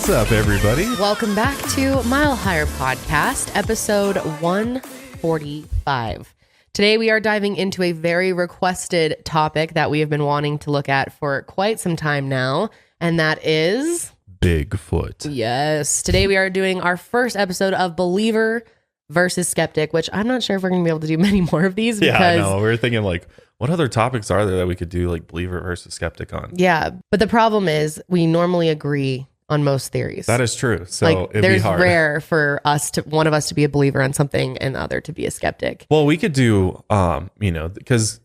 What's up, everybody? Welcome back to Mile Higher Podcast, episode 145. Today we are diving into a very requested topic that we have been wanting to look at for quite some time now, and that is... Bigfoot. Yes. Today we are doing our first episode of Believer versus Skeptic, which I'm not sure if we're going to be able to do many more of these. Yeah, because, I know. We were thinking, like, what other topics are there that we could do, like, Believer versus Skeptic on? Yeah, but the problem is we normally agree on most theories. That is true. So like, it'd there's be hard. rare for one of us to be a believer on something and the other to be a skeptic. Well, we could do, because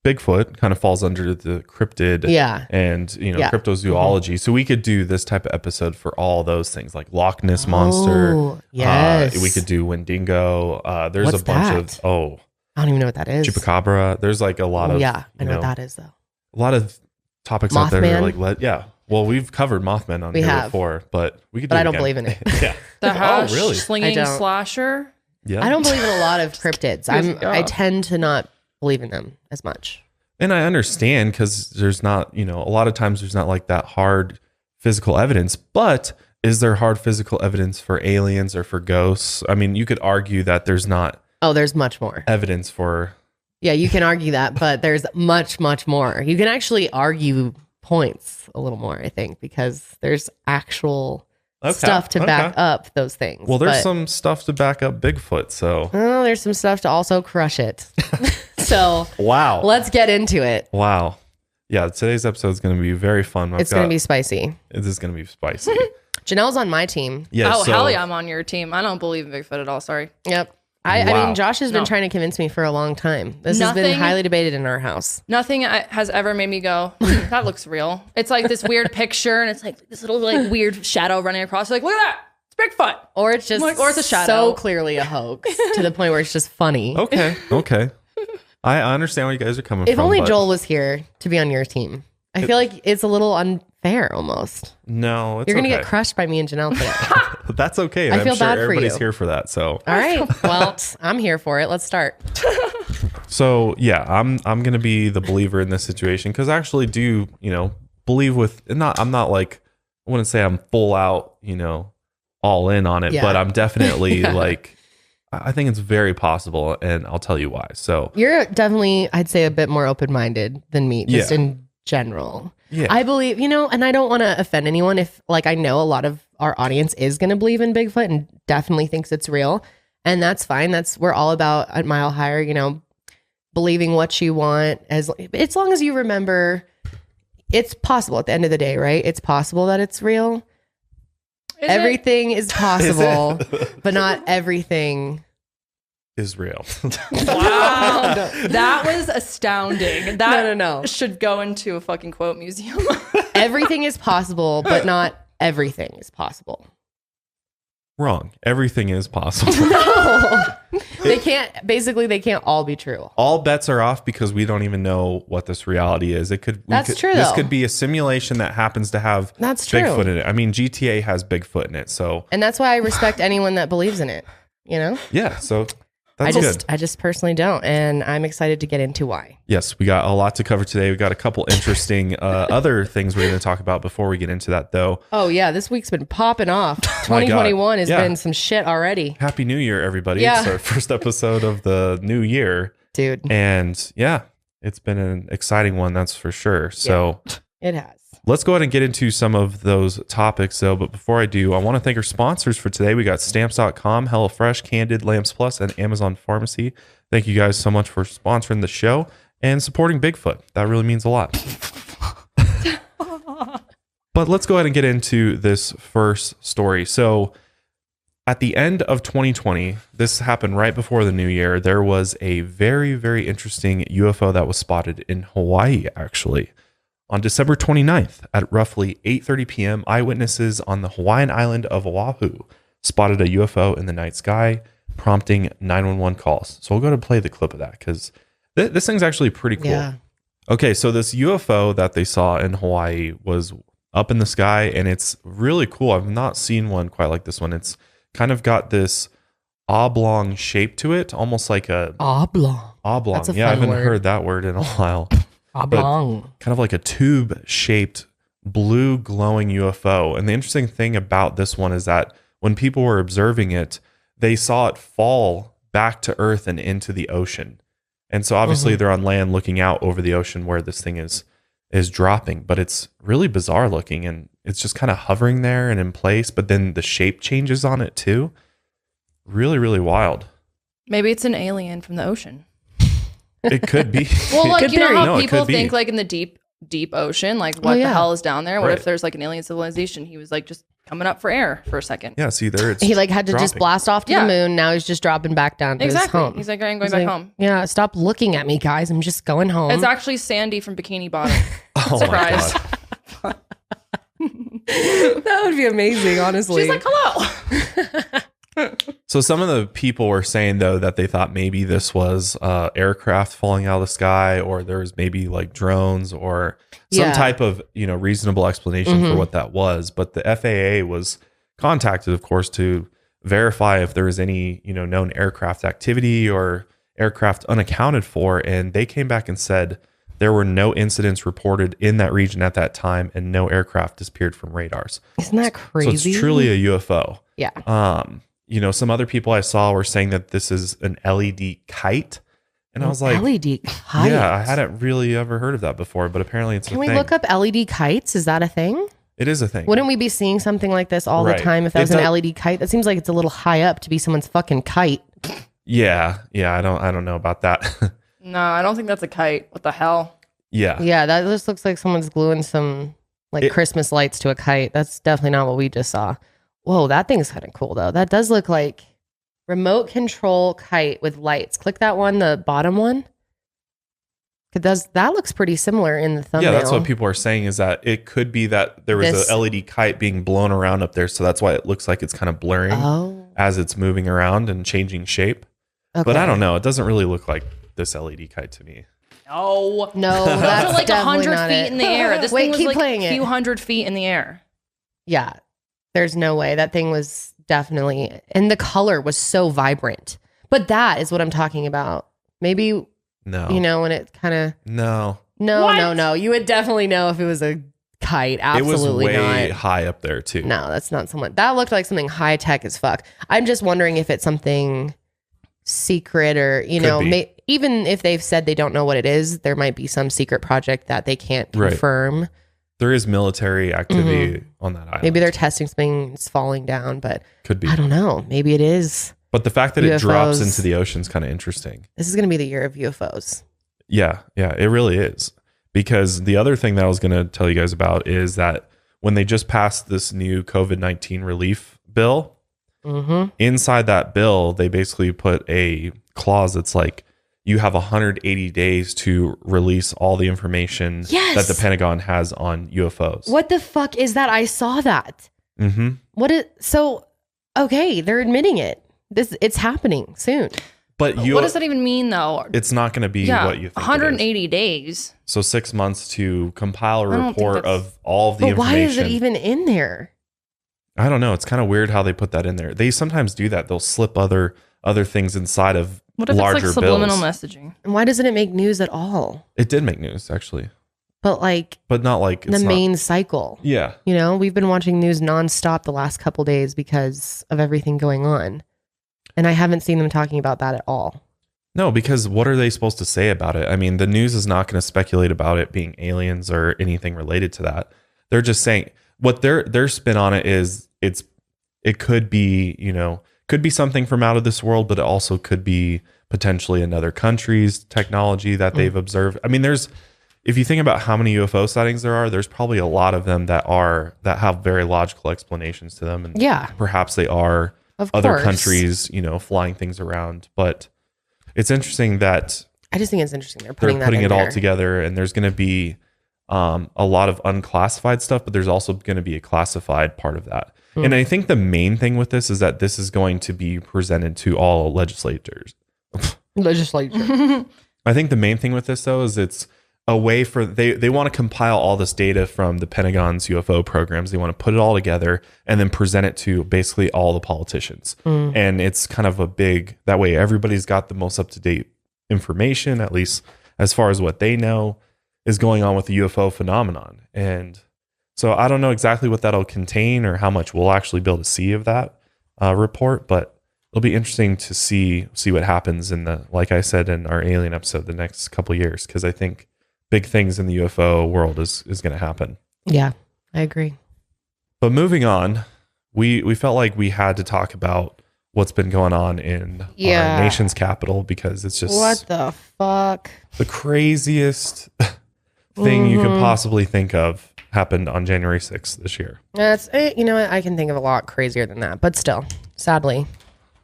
Bigfoot kind of falls under the cryptid and, cryptozoology. So we could do this type of episode for all those things, like Loch Ness Monster. Oh, yes. We could do Wendigo. There's What's a bunch that? of, I don't even know what that is. Chupacabra. There's like a lot of, I know what that is, though. a lot of topics out there that are like, well, we've covered Mothman on here before, but we could do But it I don't again. believe in it. Yeah. The hash really? slinging slasher. Yeah. I don't believe in a lot of cryptids. I tend to not believe in them as much. And I understand because there's not, a lot of times there's not like that hard physical evidence, but is there hard physical evidence for aliens or for ghosts? I mean, you could argue that there's not. Oh, there's much more evidence for. Yeah, you can argue that, but there's much, much more. You can actually argue points a little more, I think, because there's actual stuff to back up those things. Well, there's some stuff to back up Bigfoot, so. Oh, there's some stuff to also crush it. So, wow. Let's get into it. Wow. Yeah, today's episode is going to be very fun. It's going to be spicy. It is going to be spicy. Janelle's on my team. Yeah. Hell yeah, I'm on your team. I don't believe in Bigfoot at all. Sorry. Yep. I mean, Josh has been trying to convince me for a long time. This has been highly debated in our house. Nothing has ever made me go, that looks real. It's like this weird picture, and it's like this little like weird shadow running across. Like, look at that. It's Bigfoot. Or it's just or it's a shadow. So clearly a hoax to the point where it's just funny. Okay. I understand where you guys are coming from. If only Joel was here to be on your team. I feel like it's a little unfair almost. No, it's You're going to get crushed by me and Janelle today. That's okay. I feel I'm sure bad for everybody's you. here for that. So all right. Well, I'm here for it. Let's start. So yeah, I'm gonna be the believer in this situation because I actually do, believe with I'm not like I wouldn't say I'm full out, all in on it, but I'm definitely like I think it's very possible, and I'll tell you why. So you're definitely, I'd say, a bit more open-minded than me, just in general. Yeah. I believe, and I don't want to offend anyone if, like, I know a lot of our audience is going to believe in Bigfoot and definitely thinks it's real. And that's fine. We're all about at Mile Higher, believing what you want as long as you remember it's possible at the end of the day, right? It's possible that it's real. Everything is possible, but not everything is real. Wow. That was astounding. That no. should go into a fucking quote museum. Everything is possible, but not everything is possible. Wrong. Everything is possible. No. They can't all be true. All bets are off because we don't even know what this reality is. True. This though. could be a simulation that happens to have Bigfoot in it. I mean, GTA has Bigfoot in it, so. And that's why I respect anyone that believes in it. Yeah. So. That's good. I just personally don't, and I'm excited to get into why. Yes, we got a lot to cover today. We got a couple interesting other things we're going to talk about before we get into that, though. Oh, yeah. This week's been popping off. 2021 has been some shit already. Happy New Year, everybody. Yeah. It's our first episode of the new year. Dude. And yeah, it's been an exciting one, that's for sure. So it has. Let's go ahead and get into some of those topics, though. But before I do, I want to thank our sponsors for today. We got Stamps.com, HelloFresh, Candid, Lamps Plus, and Amazon Pharmacy. Thank you guys so much for sponsoring the show and supporting Bigfoot. That really means a lot. But let's go ahead and get into this first story. So at the end of 2020, this happened right before the new year. There was a very, very interesting UFO that was spotted in Hawaii, actually. On December 29th at roughly 8:30 p.m., eyewitnesses on the Hawaiian island of Oahu spotted a UFO in the night sky, prompting 911 calls. So we'll go to play the clip of that because this thing's actually pretty cool. Yeah. Okay, so this UFO that they saw in Hawaii was up in the sky, and it's really cool. I've not seen one quite like this one. It's kind of got this oblong shape to it, almost like a... Oblong. Oblong. That's a Yeah, I fun haven't word. heard that word in a while. Oblong. Kind of like a tube-shaped blue glowing UFO. And the interesting thing about this one is that when people were observing it, they saw it fall back to Earth and into the ocean. And so obviously they're on land looking out over the ocean where this thing is dropping, but it's really bizarre looking, and it's just kind of hovering there and in place, but then the shape changes on it too. Really, really wild. Maybe it's an alien from the ocean. It could be. Well, like, you know how No, it people could be. think like in the deep ocean, like what the hell is down there? What Right. if there's like an alien civilization? He was like just coming up for air for a second. Yeah, see there it's He like had to just dropping. blast off to Yeah. the moon. Now he's just dropping back down to his Exactly. home. He's like, I'm going He's back like, home. Yeah, stop looking at me, guys. I'm just going home. It's actually Sandy from Bikini Bottom. Oh Surprise. my God. That would be amazing, honestly. She's like, hello. So some of the people were saying though that they thought maybe this was aircraft falling out of the sky, or there was maybe like drones or some Yeah. type of, you know, reasonable explanation for what that was. But the FAA was contacted, of course, to verify if there was any, you know, known aircraft activity or aircraft unaccounted for, and they came back and said there were no incidents reported in that region at that time, and no aircraft disappeared from radars. Isn't that crazy? So it's truly a UFO. Yeah. You know, some other people I saw were saying that this is an LED kite. And I was like, LED kites. yeah, I hadn't really ever heard of that before, but apparently it's Can a we thing. look up LED kites? Is that a thing? It is a thing. Wouldn't we be seeing something like this all Right. the time if that It was an does- LED kite? That seems like it's a little high up to be someone's fucking kite. Yeah, I don't know about that. No, I don't think that's a kite. What the hell? Yeah. Yeah, that just looks like someone's gluing some like Christmas lights to a kite. That's definitely not what we just saw. Whoa, that thing's kind of cool though. That does look like remote control kite with lights. Click that one, the bottom one. That looks pretty similar in the thumbnail. Yeah, that's what people are saying, is that it could be that there was This- a LED kite being blown around up there, so that's why it looks like it's kind of blurring as it's moving around and changing shape. Okay. But I don't know. It doesn't really look like this LED kite to me. No. No, Those that's are like definitely 100 not feet it. in the air. This Wait, thing was keep like playing a it. few hundred feet in the air. Yeah, there's no way. That thing was definitely, and the color was so vibrant. But that is what I'm talking about. Maybe, No. you know, when it kind of, No. no. You would definitely know if it was a kite. Absolutely it was way not. high up there too. No, that's not someone. That looked like something high tech as fuck. I'm just wondering if it's something secret or, you Could know, be. even if they've said they don't know what it is, there might be some secret project that they can't Right. confirm. There is military activity on that island. Maybe they're testing something that's falling down, but Could be. I don't know. Maybe it is. But the fact that it drops UFOs. into the ocean is kind of interesting. This is going to be the year of UFOs. Yeah, it really is. Because the other thing that I was going to tell you guys about is that when they just passed this new COVID-19 relief bill, inside that bill, they basically put a clause that's like, you have 180 days to release all the information Yes. that the Pentagon has on UFOs. What the fuck is that? I saw that. Mm-hmm. Okay, they're admitting it. It's happening soon. But What does that even mean though? it's not going to be Yeah, what you think. 180 days. So 6 months to compile a I don't think report that's- of all of the But why information. is it even in there? I don't know. It's kind of weird how they put that in there. They sometimes do that. They'll slip other things inside of What if larger it's like subliminal bills. messaging? And why doesn't it make news at all? It did make news actually, But like but not like it's the not- main cycle. Yeah, You know, we've been watching news nonstop the last couple days because of everything going on. And I haven't seen them talking about that at all. no, because what are they supposed to say about it? I mean, the news is not going to speculate about it being aliens or anything related to that. They're just saying what their spin on it is. It could be, you know, could be something from out of this world, but it also could be potentially another country's technology that they've observed. I mean, if you think about how many UFO sightings there are, there's probably a lot of them that have very logical explanations to them, and Yeah. perhaps they are Of other course. countries, you know, flying things around. But it's interesting that I just think it's interesting. They're they're putting putting that it in all there. together, and there's going to be a lot of unclassified stuff, but there's also going to be a classified part of that. And I think the main thing with this is that this is going to be presented to all legislators. Legislature. I think the main thing with this though is it's a way for they want to compile all this data from the Pentagon's UFO programs. They want to put it all together and then present it to basically all the politicians. And it's kind of a big, that way everybody's got the most up-to-date information, at least as far as what they know is going on with the UFO phenomenon. And So I don't know exactly what that'll contain or how much we'll actually be able to see of that report, but it'll be interesting to see what happens in the, like I said in our alien episode, the next couple of years, because I think big things in the UFO world is going to happen. Yeah, I agree. But moving on, we felt like we had to talk about what's been going on in our nation's capital, because it's just what the fuck, the craziest thing you could possibly think of happened on January 6th this year. That's you know what, I can think of a lot crazier than that, but still, sadly.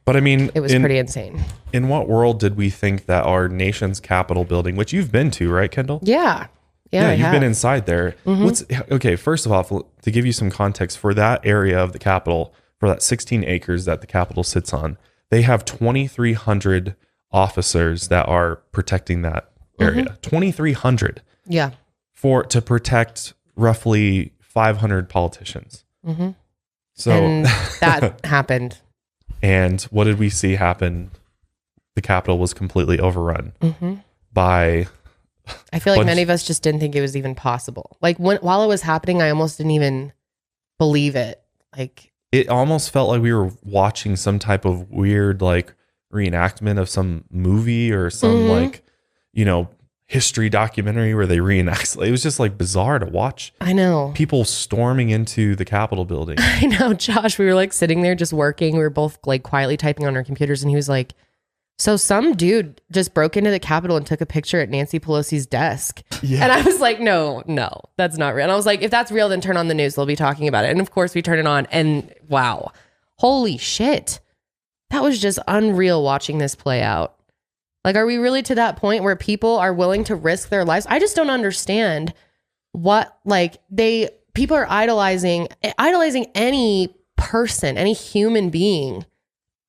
But I mean, it was pretty insane. In what world did we think that our nation's Capitol building, which you've been to, right, Kendall? Yeah, you've been inside there. Okay, first of all, to give you some context, for that area of the Capitol, for that 16 acres that the Capitol sits on, they have 2,300 officers that are protecting that area. 2,300. Yeah. To protect roughly 500 politicians. So and that happened. And what did we see happen? The Capitol was completely overrun by... I feel like many of us just didn't think it was even possible. Like while it was happening, I almost didn't even believe it. Like it almost felt like we were watching some type of weird like reenactment of some movie or some like, you know, history documentary where they reenact. It was just like bizarre to watch. I know. People storming into the Capitol building. I know, Josh. We were like sitting there just working. We were both like quietly typing on our computers, and he was like, so some dude just broke into the Capitol and took a picture at Nancy Pelosi's desk. Yeah. And I was like, no, that's not real. And I was like, if that's real, then turn on the news. They'll be talking about it. And of course we turn it on, and wow, holy shit. That was just unreal watching this play out. Like, are we really to that point where people are willing to risk their lives? I just don't understand what, like, people are idolizing any person, any human being,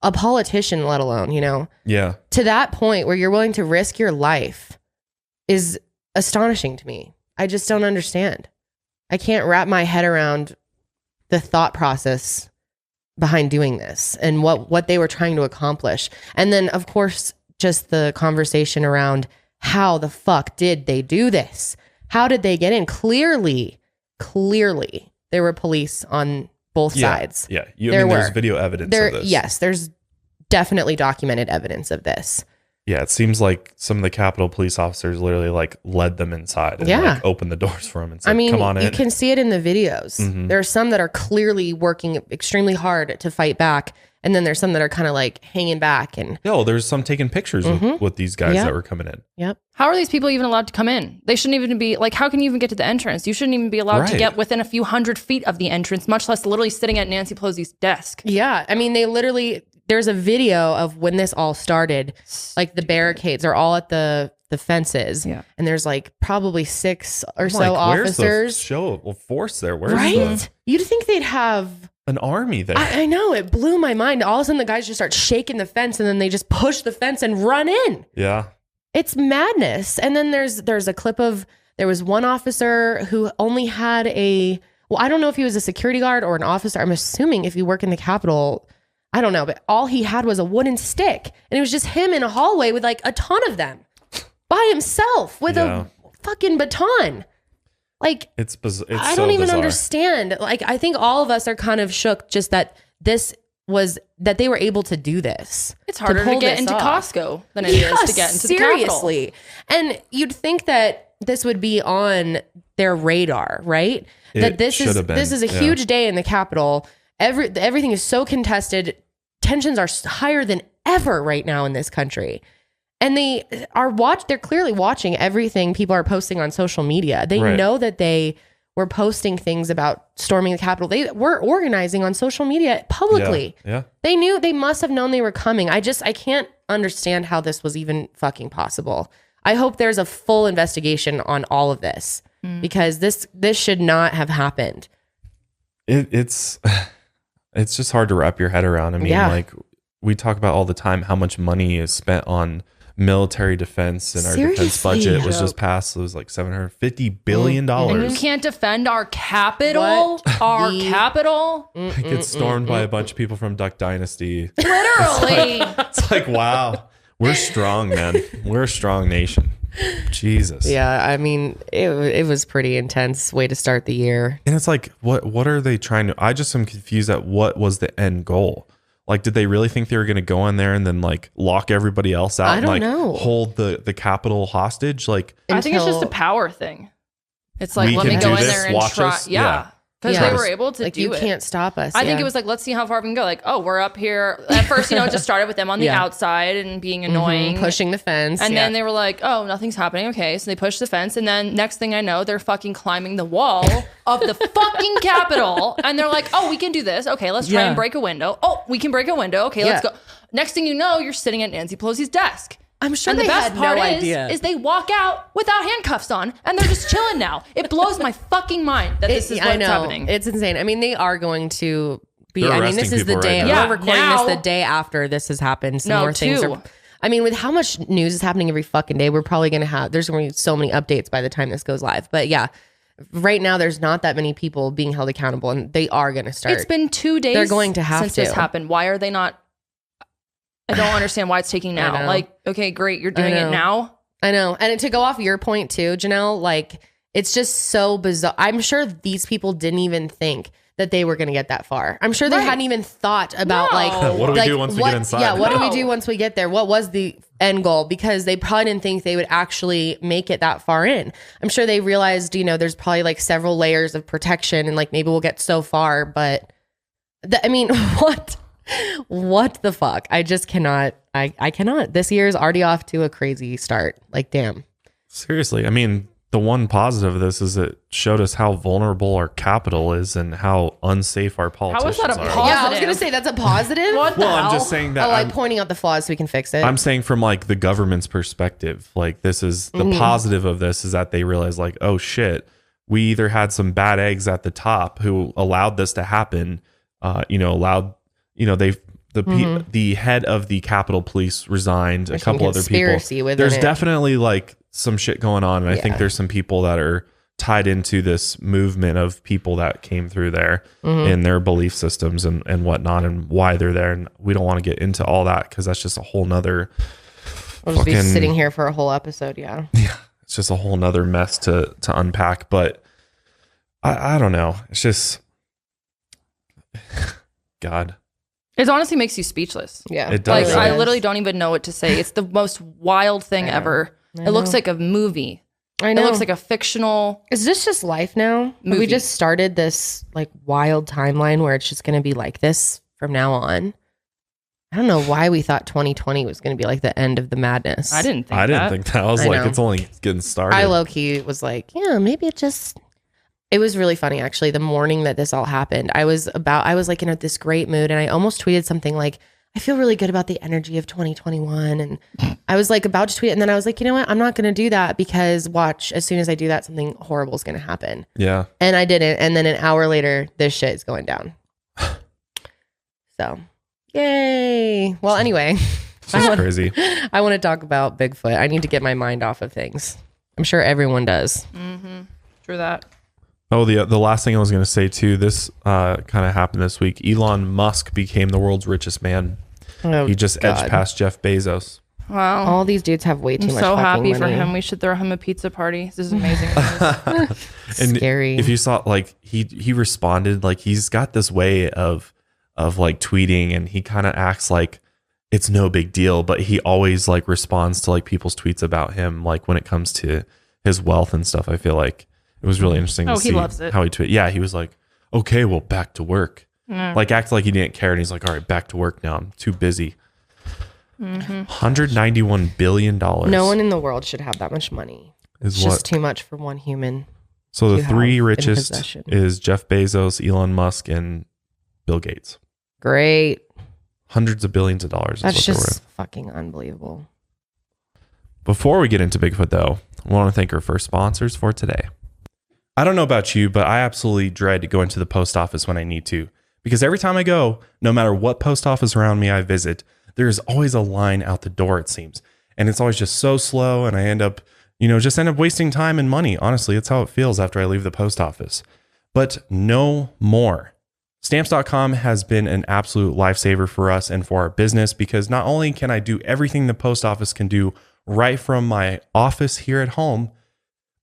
a politician, let alone, you know? Yeah. To that point where you're willing to risk your life is astonishing to me. I just don't understand. I can't wrap my head around the thought process behind doing this and what they were trying to accomplish. And then, of course, just the conversation around how the fuck did they do this? How did they get in? Clearly, there were police on both sides. Yeah. There's video evidence of this. Yes, there's definitely documented evidence of this. Yeah, it seems like some of the Capitol police officers literally like led them inside and like opened the doors for them and said, come on in. You can see it in the videos. There are some that are clearly working extremely hard to fight back. And then there's some that are kind of like hanging back. And there's some taking pictures with these guys that were coming in. Yep. How are these people even allowed to come in? They shouldn't even be like, how can you even get to the entrance? You shouldn't even be allowed to get within a few hundred feet of the entrance, much less literally sitting at Nancy Pelosi's desk. Yeah. I mean, there's a video of when this all started, like the barricades are all at the fences. Yeah. And there's like probably 6 or so officers. Where's the show of force there? You'd think they'd have an army there. I know, it blew my mind. All of a sudden the guys just start shaking the fence, and then they just push the fence and run in. Yeah. It's madness. And then there's a clip of, there was one officer who only had I don't know if he was a security guard or an officer. I'm assuming if you work in the Capitol, I don't know, but all he had was a wooden stick, and it was just him in a hallway with like a ton of them by himself with a fucking baton. Like, it's I don't even understand. Like, I think all of us are kind of shook just that that they were able to do this. It's harder to get into Costco than it is to get into the Capitol. Seriously. And you'd think that this would be on their radar, right? That this is a huge day in the Capitol. Everything is so contested. Tensions are higher than ever right now in this country. And they're clearly watching everything people are posting on social media. They know that they were posting things about storming the Capitol. They were organizing on social media publicly. Yeah. They must have known they were coming. I can't understand how this was even fucking possible. I hope there's a full investigation on all of this, because this should not have happened. It's just hard to wrap your head around. I mean, like we talk about all the time how much money is spent on military defense, and our defense budget was just passed. It was like $750 billion. And you can't defend our capital? Capital? It gets stormed by a bunch of people from Duck Dynasty. Literally. It's like, wow. We're strong, man. We're a strong nation. Jesus. Yeah, I mean, it was pretty intense way to start the year. And it's like, what are they trying to? I just am confused at what was the end goal. Like, did they really think they were going to go in there and then like lock everybody else out? I don't and, like, know. Hold the Capitol hostage? Like, I think it's just a power thing. It's like, We let me can go do in this, there and watch try. us. Yeah. Because Yeah. they were able to like do you it. can't stop us. I think it was like, let's see how far we can go. Like, oh, we're up here. At first, it just started with them on the outside and being annoying. pushing the fence. And then they were like, oh, nothing's happening. Okay. So they pushed the fence. And then next thing I know, they're fucking climbing the wall of the fucking Capitol. And they're like, oh, we can do this. Okay, let's try and break a window. Oh, we can break a window. Okay, let's go. Next thing you know, you're sitting at Nancy Pelosi's desk. I'm sure and they the best had part no is, idea. is they walk out without handcuffs on and they're just chilling now. It blows my fucking mind that this is what's happening. It's insane. I mean, they are going to be. They're I mean, this arresting is the people day. right now. We're recording this the day after this has happened. Some more things are. I mean, with how much news is happening every fucking day, we're probably going to have. There's going to be so many updates by the time this goes live. But yeah, right now there's not that many people being held accountable, and they are going to start. It's been 2 days. They're going to have since to. this happened. Why are they not? I don't understand why it's taking now. Like, okay, great, you're doing it now. I know. And to go off your point too, Janelle, like it's just so bizarre. I'm sure these people didn't even think that they were going to get that far. I'm sure they hadn't even thought about like, what do we do once we get inside? Yeah, what do we do once we get there? What was the end goal? Because they probably didn't think they would actually make it that far in. I'm sure they realized, there's probably like several layers of protection and like maybe we'll get so far, but I mean, what the fuck? I just cannot. I cannot. This year's already off to a crazy start. Like, damn. Seriously. I mean, the one positive of this is it showed us how vulnerable our capital is and how unsafe our politicians How is that a are. positive? Yeah, I was going to say that's a positive. What the Well, hell? I'm just saying that. like pointing out the flaws so we can fix it. I'm saying from like the government's perspective, like this is the positive of this is that they realize like, oh shit, we either had some bad eggs at the top who allowed this to happen, the head of the Capitol Police resigned, a couple other people. There's definitely like some shit going on. And I think there's some people that are tied into this movement of people that came through there and their belief systems and whatnot and why they're there. And we don't want to get into all that because that's just a whole nother. We'll just be sitting here for a whole episode. Yeah. Yeah. It's just a whole nother mess to unpack. But I don't know. It's just, God. It honestly makes you speechless. Yeah. It does. Like, I literally don't even know what to say. It's the most wild thing ever. It looks like a movie. I know. It looks like a fictional. Is this just life now? Movie. We just started this like wild timeline where it's just going to be like this from now on. I don't know why we thought 2020 was going to be like the end of the madness. I didn't think that. I was I like, know. it's only getting started. I low-key was like, yeah, maybe it was really funny actually. The morning that this all happened, I was like in this great mood and I almost tweeted something like, I feel really good about the energy of 2021. And I was like about to tweet it. And then I was like, you know what? I'm not going to do that because watch, as soon as I do that, something horrible is going to happen. Yeah. And I didn't. And then an hour later, this shit is going down. So, yay. Well, anyway, It's crazy. I want to talk about Bigfoot. I need to get my mind off of things. I'm sure everyone does. True that. Oh, the last thing I was going to say too, this kind of happened this week. Elon Musk became the world's richest man. Oh, He just edged past Jeff Bezos. Wow. All these dudes have way too I'm much so fucking happy for money. him. We should throw him a pizza party. This is amazing. And Scary. if you saw, like, he responded, like, he's got this way of like tweeting, and he kind of acts like it's no big deal, but he always like responds to like people's tweets about him, like when it comes to his wealth and stuff. I feel like it was really interesting to see loves it. how he tweeted. Yeah, he was like, okay, well, back to work. Like, act like he didn't care, and he's like, all right, back to work now. I'm too busy. $191 billion. No one in the world should have that much money. Is It's what? just too much for one human. So the to three have in richest possession. is Jeff Bezos, Elon Musk, and Bill Gates. Great. Hundreds of billions of dollars. That's is what they're worth. just fucking unbelievable. Before we get into Bigfoot, though, I want to thank our first sponsors for today. I don't know about you, but I absolutely dread going to the post office when I need to. Because every time I go, no matter what post office around me I visit, there's always a line out the door, it seems. And it's always just so slow, and I end up wasting time and money. Honestly, it's how it feels after I leave the post office. But no more. Stamps.com has been an absolute lifesaver for us and for our business because not only can I do everything the post office can do right from my office here at home,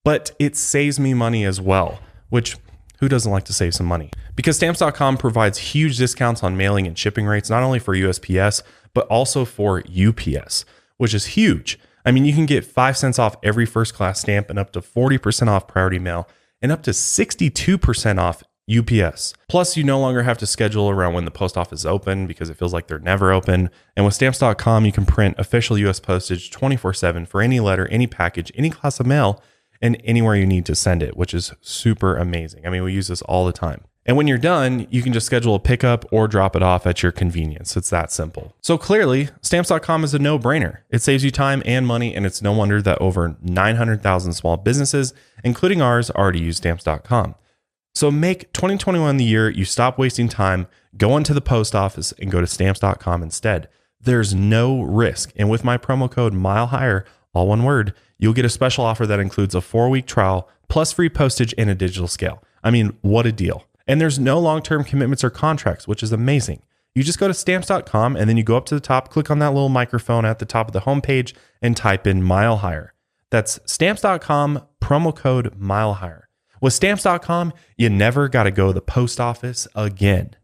but it saves me money as well, which who doesn't like to save some money? Because stamps.com provides huge discounts on mailing and shipping rates, not only for USPS, but also for UPS, which is huge. I mean, you can get 5 cents off every first class stamp and up to 40% off priority mail and up to 62% off UPS. Plus, you no longer have to schedule around when the post office is open because it feels like they're never open. And with stamps.com, you can print official US postage 24/7 for any letter, any package, any class of mail, and anywhere you need to send it, which is super amazing. I mean, we use this all the time. And when you're done, you can just schedule a pickup or drop it off at your convenience. It's that simple. So clearly, stamps.com is a no-brainer. It saves you time and money, and it's no wonder that over 900,000 small businesses, including ours, already use stamps.com. So make 2021 the year you stop wasting time, go into the post office, and go to stamps.com instead. There's no risk. And with my promo code MILEHIGHER, all one word, you'll get a special offer that includes a 4-week trial plus free postage and a digital scale. I mean, what a deal. And there's no long-term commitments or contracts, which is amazing. You just go to stamps.com and then you go up to the top, click on that little microphone at the top of the homepage and type in Mile Higher. That's stamps.com, promo code Mile Higher. With stamps.com, you never got to go to the post office again.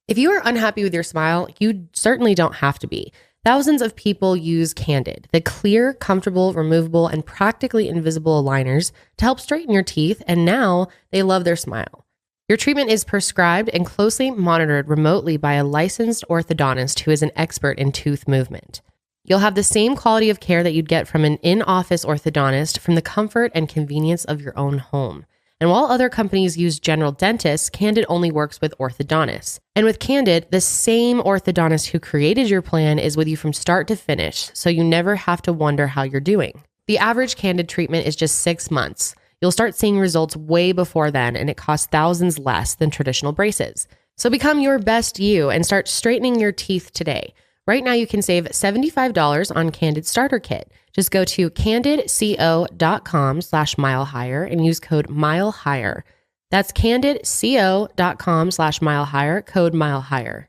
If you are unhappy with your smile, you certainly don't have to be. Thousands of people use Candid, the clear, comfortable, removable, and practically invisible aligners to help straighten your teeth, and now they love their smile. Your treatment is prescribed and closely monitored remotely by a licensed orthodontist who is an expert in tooth movement. You'll have the same quality of care that you'd get from an in-office orthodontist from the comfort and convenience of your own home. And while other companies use general dentists, Candid only works with orthodontists. And with Candid, the same orthodontist who created your plan is with you from start to finish, so you never have to wonder how you're doing. The average Candid treatment is just 6 months. You'll start seeing results way before then, and it costs thousands less than traditional braces. So become your best you and start straightening your teeth today. Right now, you can save $75 on Candid Starter Kit. Just go to candidco.com/milehigher and use code milehigher. That's candidco.com/milehigher, code milehigher.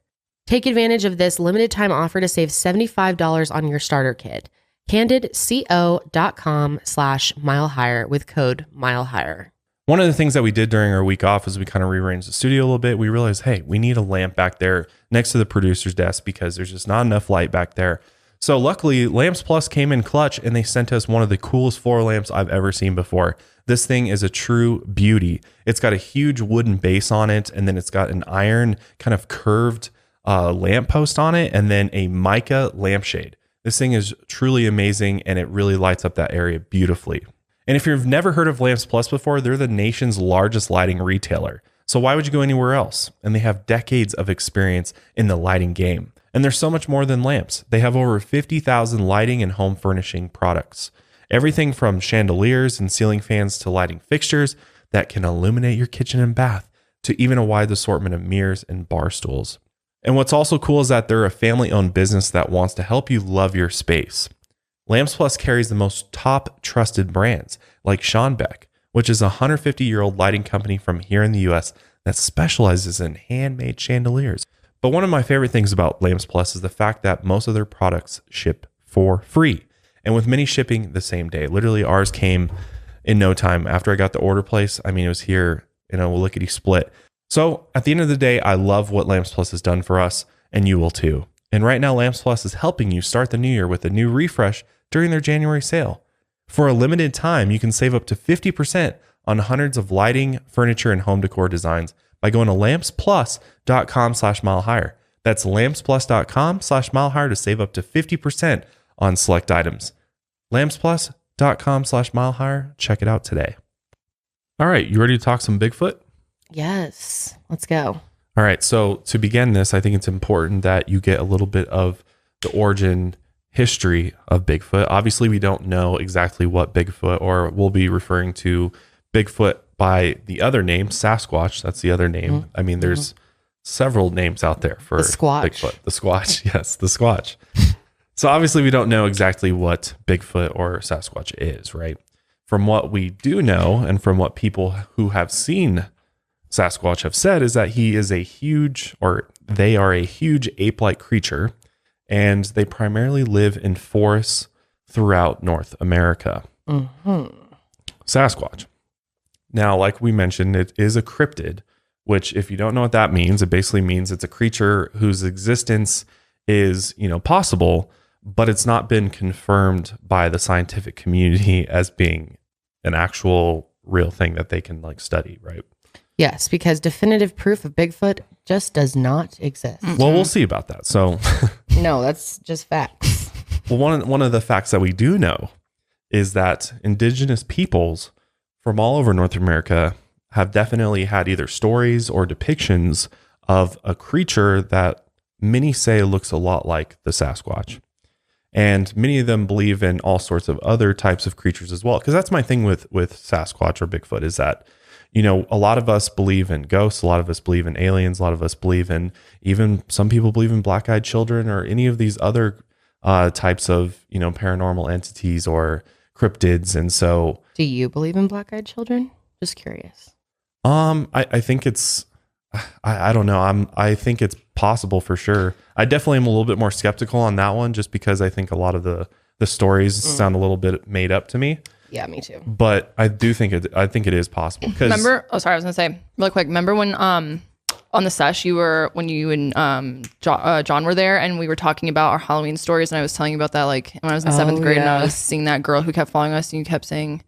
Take advantage of this limited time offer to save $75 on your starter kit. candidco.com/milehigher with code milehigher. One of the things that we did during our week off is we kind of rearranged the studio a little bit. We realized, hey, we need a lamp back there next to the producer's desk because there's just not enough light back there. So luckily, Lamps Plus came in clutch and they sent us one of the coolest floor lamps I've ever seen before. This thing is a true beauty. It's got a huge wooden base on it, and then it's got an iron kind of curved lamp post on it, and then a mica lampshade. This thing is truly amazing, and it really lights up that area beautifully. And if you've never heard of Lamps Plus before, they're the nation's largest lighting retailer. So why would you go anywhere else? And they have decades of experience in the lighting game. And there's so much more than lamps. They have over 50,000 lighting and home furnishing products. Everything from chandeliers and ceiling fans to lighting fixtures that can illuminate your kitchen and bath, to even a wide assortment of mirrors and bar stools. And what's also cool is that they're a family-owned business that wants to help you love your space. Lamps Plus carries the most top trusted brands like Schonbeck, which is a 150-year-old lighting company from here in the US that specializes in handmade chandeliers. But one of my favorite things about Lamps Plus is the fact that most of their products ship for free, and with many shipping the same day. Literally, ours came in no time after I got the order placed. I mean, it was here in a lickety split. So at the end of the day, I love what Lamps Plus has done for us, and you will too. And right now, Lamps Plus is helping you start the new year with a new refresh during their January sale. For a limited time, you can save up to 50% on hundreds of lighting, furniture, and home decor designs by going to lampsplus.com/milehigher. That's lampsplus.com/milehigher to save up to 50% on select items. lampsplus.com/milehigher. Check it out today. All right, you ready to talk some Bigfoot? Yes, let's go. All right, so to begin this, I think it's important that you get a little bit of the origin history of Bigfoot. Obviously, we don't know exactly what Bigfoot, or we'll be referring to Bigfoot by the other name, Sasquatch. That's the other name. Mm-hmm. I mean, there's several names out there for the Squatch. Bigfoot. The Squatch, yes, the Squatch. So obviously, we don't know exactly what Bigfoot or Sasquatch is, right? From what we do know, and from what people who have seen Sasquatch have said, is that he is a huge, or they are a huge ape-like creature, and they primarily live in forests throughout North America. Sasquatch. Now, like we mentioned, it is a cryptid, which if you don't know what that means, it basically means it's a creature whose existence is, possible, but it's not been confirmed by the scientific community as being an actual real thing that they can study, right? Yes, because definitive proof of Bigfoot just does not exist. Well, we'll see about that. So no, that's just facts. Well, one of the facts that we do know is that indigenous peoples from all over North America have definitely had either stories or depictions of a creature that many say looks a lot like the Sasquatch. And many of them believe in all sorts of other types of creatures as well. Because that's my thing with Sasquatch or Bigfoot is that, a lot of us believe in ghosts, a lot of us believe in aliens, a lot of us believe in, even some people believe in black-eyed children or any of these other types of, paranormal entities or cryptids. And so, do you believe in black-eyed children? Just curious. I think it's, I don't know. I think it's possible for sure. I definitely am a little bit more skeptical on that one, just because I think a lot of the stories sound a little bit made up to me. Yeah, me too. But I do think it is possible. Remember? Oh, sorry. I was gonna say really quick. Remember when on the sesh when you and John were there, and we were talking about our Halloween stories, and I was telling you about that when I was in seventh grade, and I was seeing that girl who kept following us, and you kept saying,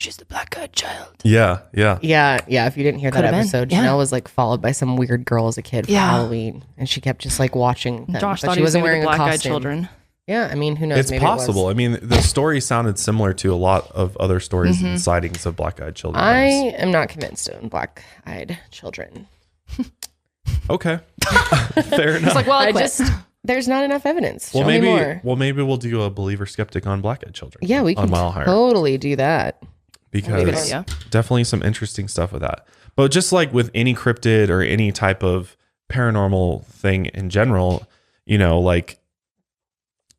"She's the black-eyed child." Yeah. If you didn't hear that episode, Janelle was followed by some weird girl as a kid for Halloween, and she kept just watching them. Josh but thought she he was wasn't wearing wearing a black-eyed costume. children. Yeah, I mean, who knows? It's Maybe possible. It was. I mean, the story sounded similar to a lot of other stories and sightings of black-eyed children. I am not convinced of black-eyed children. Okay, fair enough. It's there's not enough evidence. Well, Show me more. maybe we'll do a believer skeptic on black-eyed children. Yeah, we can totally do that. Because definitely some interesting stuff with that. But just like with any cryptid or any type of paranormal thing in general,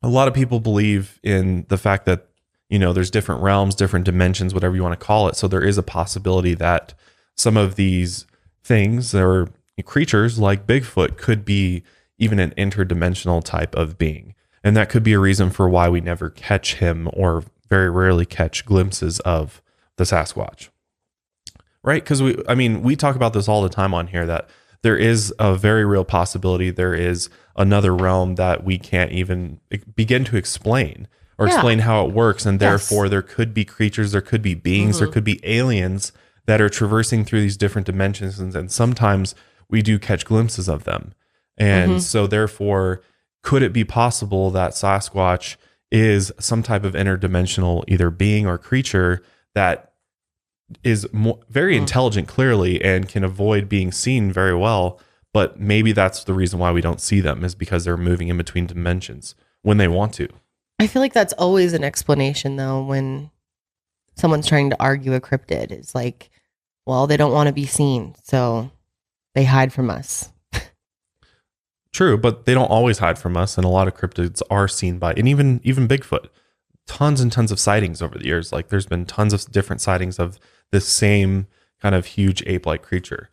a lot of people believe in the fact that, there's different realms, different dimensions, whatever you want to call it. So there is a possibility that some of these things or creatures like Bigfoot could be even an interdimensional type of being. And that could be a reason for why we never catch him or very rarely catch glimpses of the Sasquatch. Right? Because we talk about this all the time on here, that there is a very real possibility there is another realm that we can't even begin to explain or explain how it works. And therefore there could be creatures, there could be beings, there could be aliens that are traversing through these different dimensions. And sometimes we do catch glimpses of them. And so therefore, could it be possible that Sasquatch is some type of interdimensional either being or creature that is very intelligent, clearly, and can avoid being seen very well, but maybe that's the reason why we don't see them, is because they're moving in between dimensions when they want to. I feel like that's always an explanation, though, when someone's trying to argue a cryptid. It's they don't want to be seen, so they hide from us. True, but they don't always hide from us, and a lot of cryptids are seen by, and even Bigfoot. Tons and tons of sightings over the years. There's been tons of different sightings of this same kind of huge ape-like creature.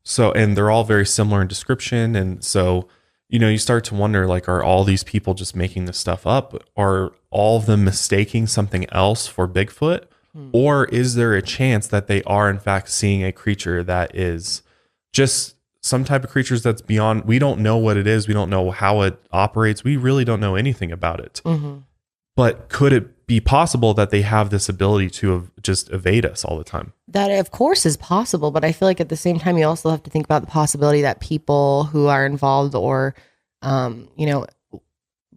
So, and they're all very similar in description. And so, you start to wonder, are all these people just making this stuff up? Are all of them mistaking something else for Bigfoot? Or is there a chance that they are in fact seeing a creature that is just some type of creatures that's beyond, we don't know what it is. We don't know how it operates. We really don't know anything about it. But could it be possible that they have this ability to just evade us all the time? That, of course, is possible. But I feel like at the same time, you also have to think about the possibility that people who are involved or,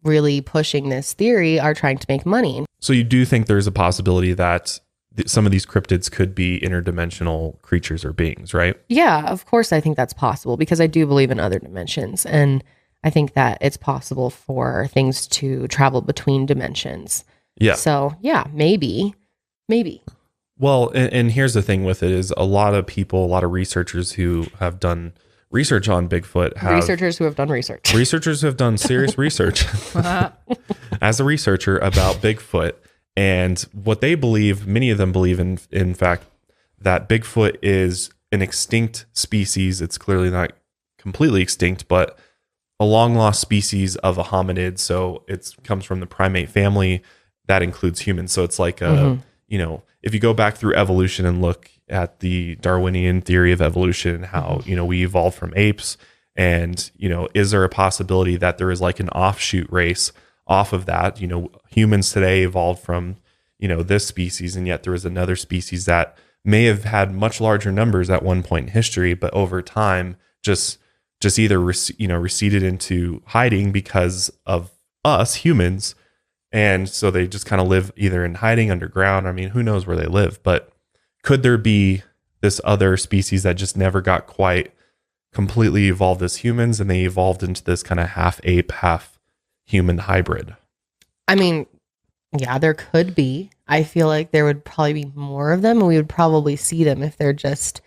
really pushing this theory are trying to make money. So you do think there's a possibility that some of these cryptids could be interdimensional creatures or beings, right? Yeah, of course, I think that's possible because I do believe in other dimensions. And I think that it's possible for things to travel between dimensions. Yeah. So, yeah, maybe. Well, and here's the thing with it is a lot of people, a lot of researchers who have done research on Bigfoot researchers who have done research. Researchers who have done serious research as a researcher about Bigfoot. And what they believe, many of them believe in fact, that Bigfoot is an extinct species. It's clearly not completely extinct, but a long lost species of a hominid. So it comes from the primate family. that includes humans. So it's like, you know, if you go back through evolution and look at the Darwinian theory of evolution and how, you know, we evolved from apes, and, you know, is there a possibility that there is like an offshoot race off of that? You know, humans today evolved from, you know, this species, and yet there was another species that may have had much larger numbers at one point in history, but over time just either receded into hiding because of us humans, and so they just kind of live either in hiding underground. I mean, who knows where they live, but could there be this other species that just never got quite completely evolved as humans, and they evolved into this kind of half ape, half human hybrid? I mean, yeah, there could be. I feel like there would probably be more of them, and we would probably see them if they're just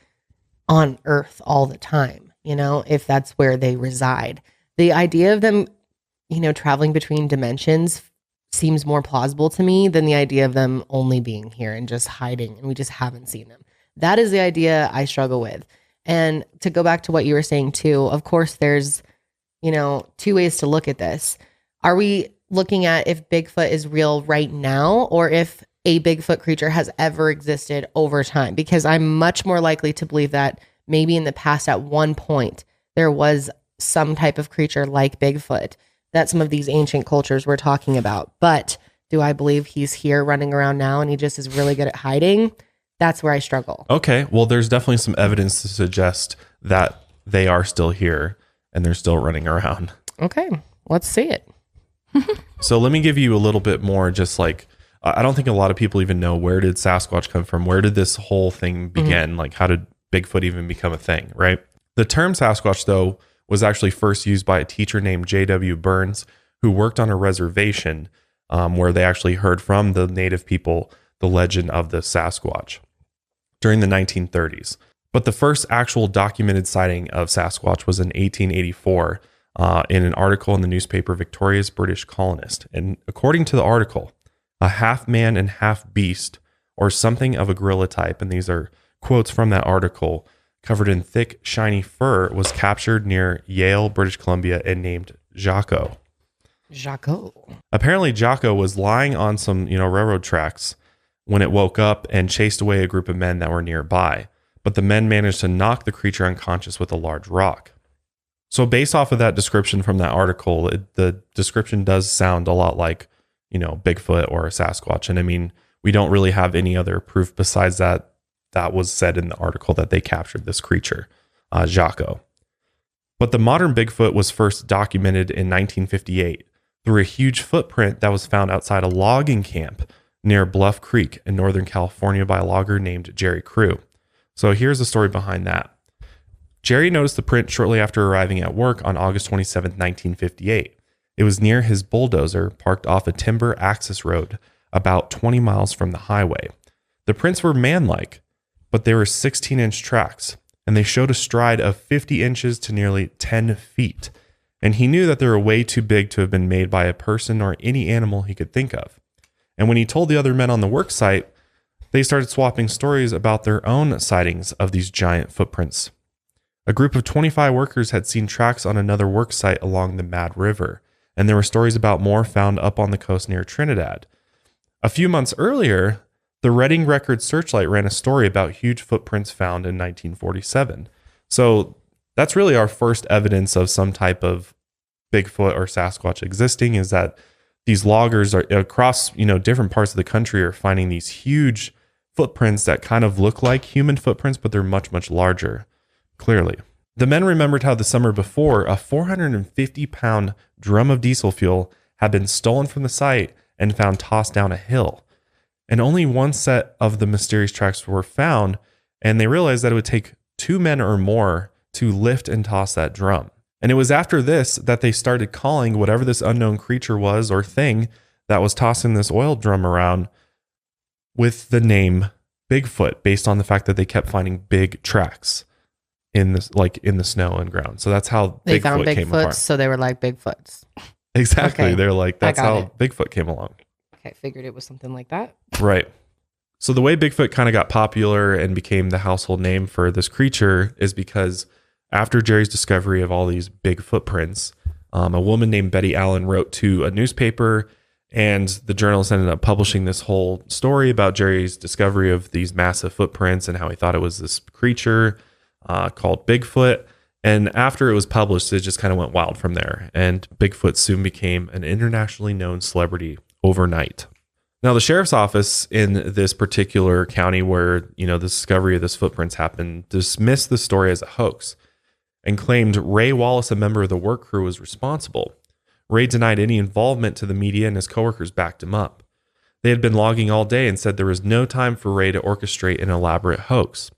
on Earth all the time, you know, if that's where they reside. The idea of them, you know, traveling between dimensions seems more plausible to me than the idea of them only being here and just hiding and we just haven't seen them. That is the idea I struggle with. And to go back to what you were saying too, of course, there's, you know, two ways to look at this. Are we looking at if Bigfoot is real right now, or if a Bigfoot creature has ever existed over time? Because I'm much more likely to believe that maybe in the past at one point there was some type of creature like Bigfoot that some of these ancient cultures were talking about. But do I believe he's here running around now and he just is really good at hiding? That's where I struggle. Okay, well, there's definitely some evidence to suggest that they are still here and they're still running around. Okay, let's see it. So let me give you a little bit more, just like, I don't think a lot of people even know, where did Sasquatch come from? Where did this whole thing begin? Like, how did Bigfoot even become a thing, right? The term Sasquatch, though, was actually first used by a teacher named J.W. Burns, who worked on a reservation where they actually heard from the native people the legend of the Sasquatch during the 1930s. But the first actual documented sighting of Sasquatch was in 1884 in an article in the newspaper Victoria's British Colonist. And according to the article, a half man and half beast, or something of a gorilla type, and these are quotes from that article, covered in thick, shiny fur, was captured near Yale, British Columbia, and named Jocko. Jocko. Apparently, Jocko was lying on some, railroad tracks when it woke up and chased away a group of men that were nearby. But the men managed to knock the creature unconscious with a large rock. So based off of that description from that article, the description does sound a lot like, Bigfoot or a Sasquatch. And I mean, we don't really have any other proof besides that was said in the article that they captured this creature, Jocko. But the modern Bigfoot was first documented in 1958 through a huge footprint that was found outside a logging camp near Bluff Creek in Northern California by a logger named Jerry Crew. So here's the story behind that. Jerry noticed the print shortly after arriving at work on August 27, 1958. It was near his bulldozer parked off a timber access road about 20 miles from the highway. The prints were man-like, but they were 16-inch tracks, and they showed a stride of 50 inches to nearly 10 feet. And he knew that they were way too big to have been made by a person or any animal he could think of. And when he told the other men on the work site, they started swapping stories about their own sightings of these giant footprints. A group of 25 workers had seen tracks on another work site along the Mad River, and there were stories about more found up on the coast near Trinidad. A few months earlier, the Reading Record Searchlight ran a story about huge footprints found in 1947. So that's really our first evidence of some type of Bigfoot or Sasquatch existing, is that these loggers are across, different parts of the country are finding these huge footprints that kind of look like human footprints, but they're much, much larger, clearly. The men remembered how the summer before, a 450-pound drum of diesel fuel had been stolen from the site and found tossed down a hill. And only one set of the mysterious tracks were found, and they realized that it would take 2 men or more to lift and toss that drum. And it was after this that they started calling whatever this unknown creature was or thing that was tossing this oil drum around with the name Bigfoot, based on the fact that they kept finding big tracks in the snow and ground. So that's how they found Bigfoot came apart. So they were like Bigfoots. Exactly. Okay. They're like, that's how Bigfoot came along. Okay, figured it was something like that. Right. So the way Bigfoot kind of got popular and became the household name for this creature is because after Jerry's discovery of all these big footprints, a woman named Betty Allen wrote to a newspaper And the journalist ended up publishing this whole story about Jerry's discovery of these massive footprints and how he thought it was this creature called Bigfoot. And after it was published, it just kind of went wild from there. And Bigfoot soon became an internationally known celebrity overnight. Now, the sheriff's office in this particular county where, the discovery of this footprints happened, dismissed the story as a hoax and claimed Ray Wallace, a member of the work crew, was responsible. Ray denied any involvement to the media, and his coworkers backed him up. They had been logging all day and said there was no time for Ray to orchestrate an elaborate hoax.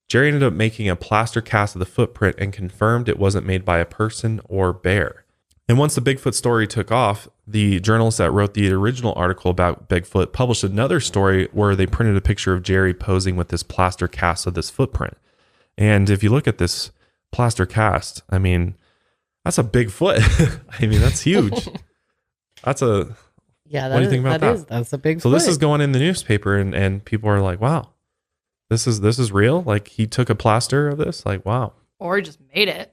Jerry ended up making a plaster cast of the footprint and confirmed it wasn't made by a person or bear. And once the Bigfoot story took off, the journalist that wrote the original article about Bigfoot published another story where they printed a picture of Jerry posing with this plaster cast of this footprint. And if you look at this plaster cast, I mean, that's a big foot. I mean, that's huge. What do you think about that? That's a big So foot. this is going in the newspaper and people are like, wow, this is real. Like he took a plaster of this. Like, wow. Or he just made it.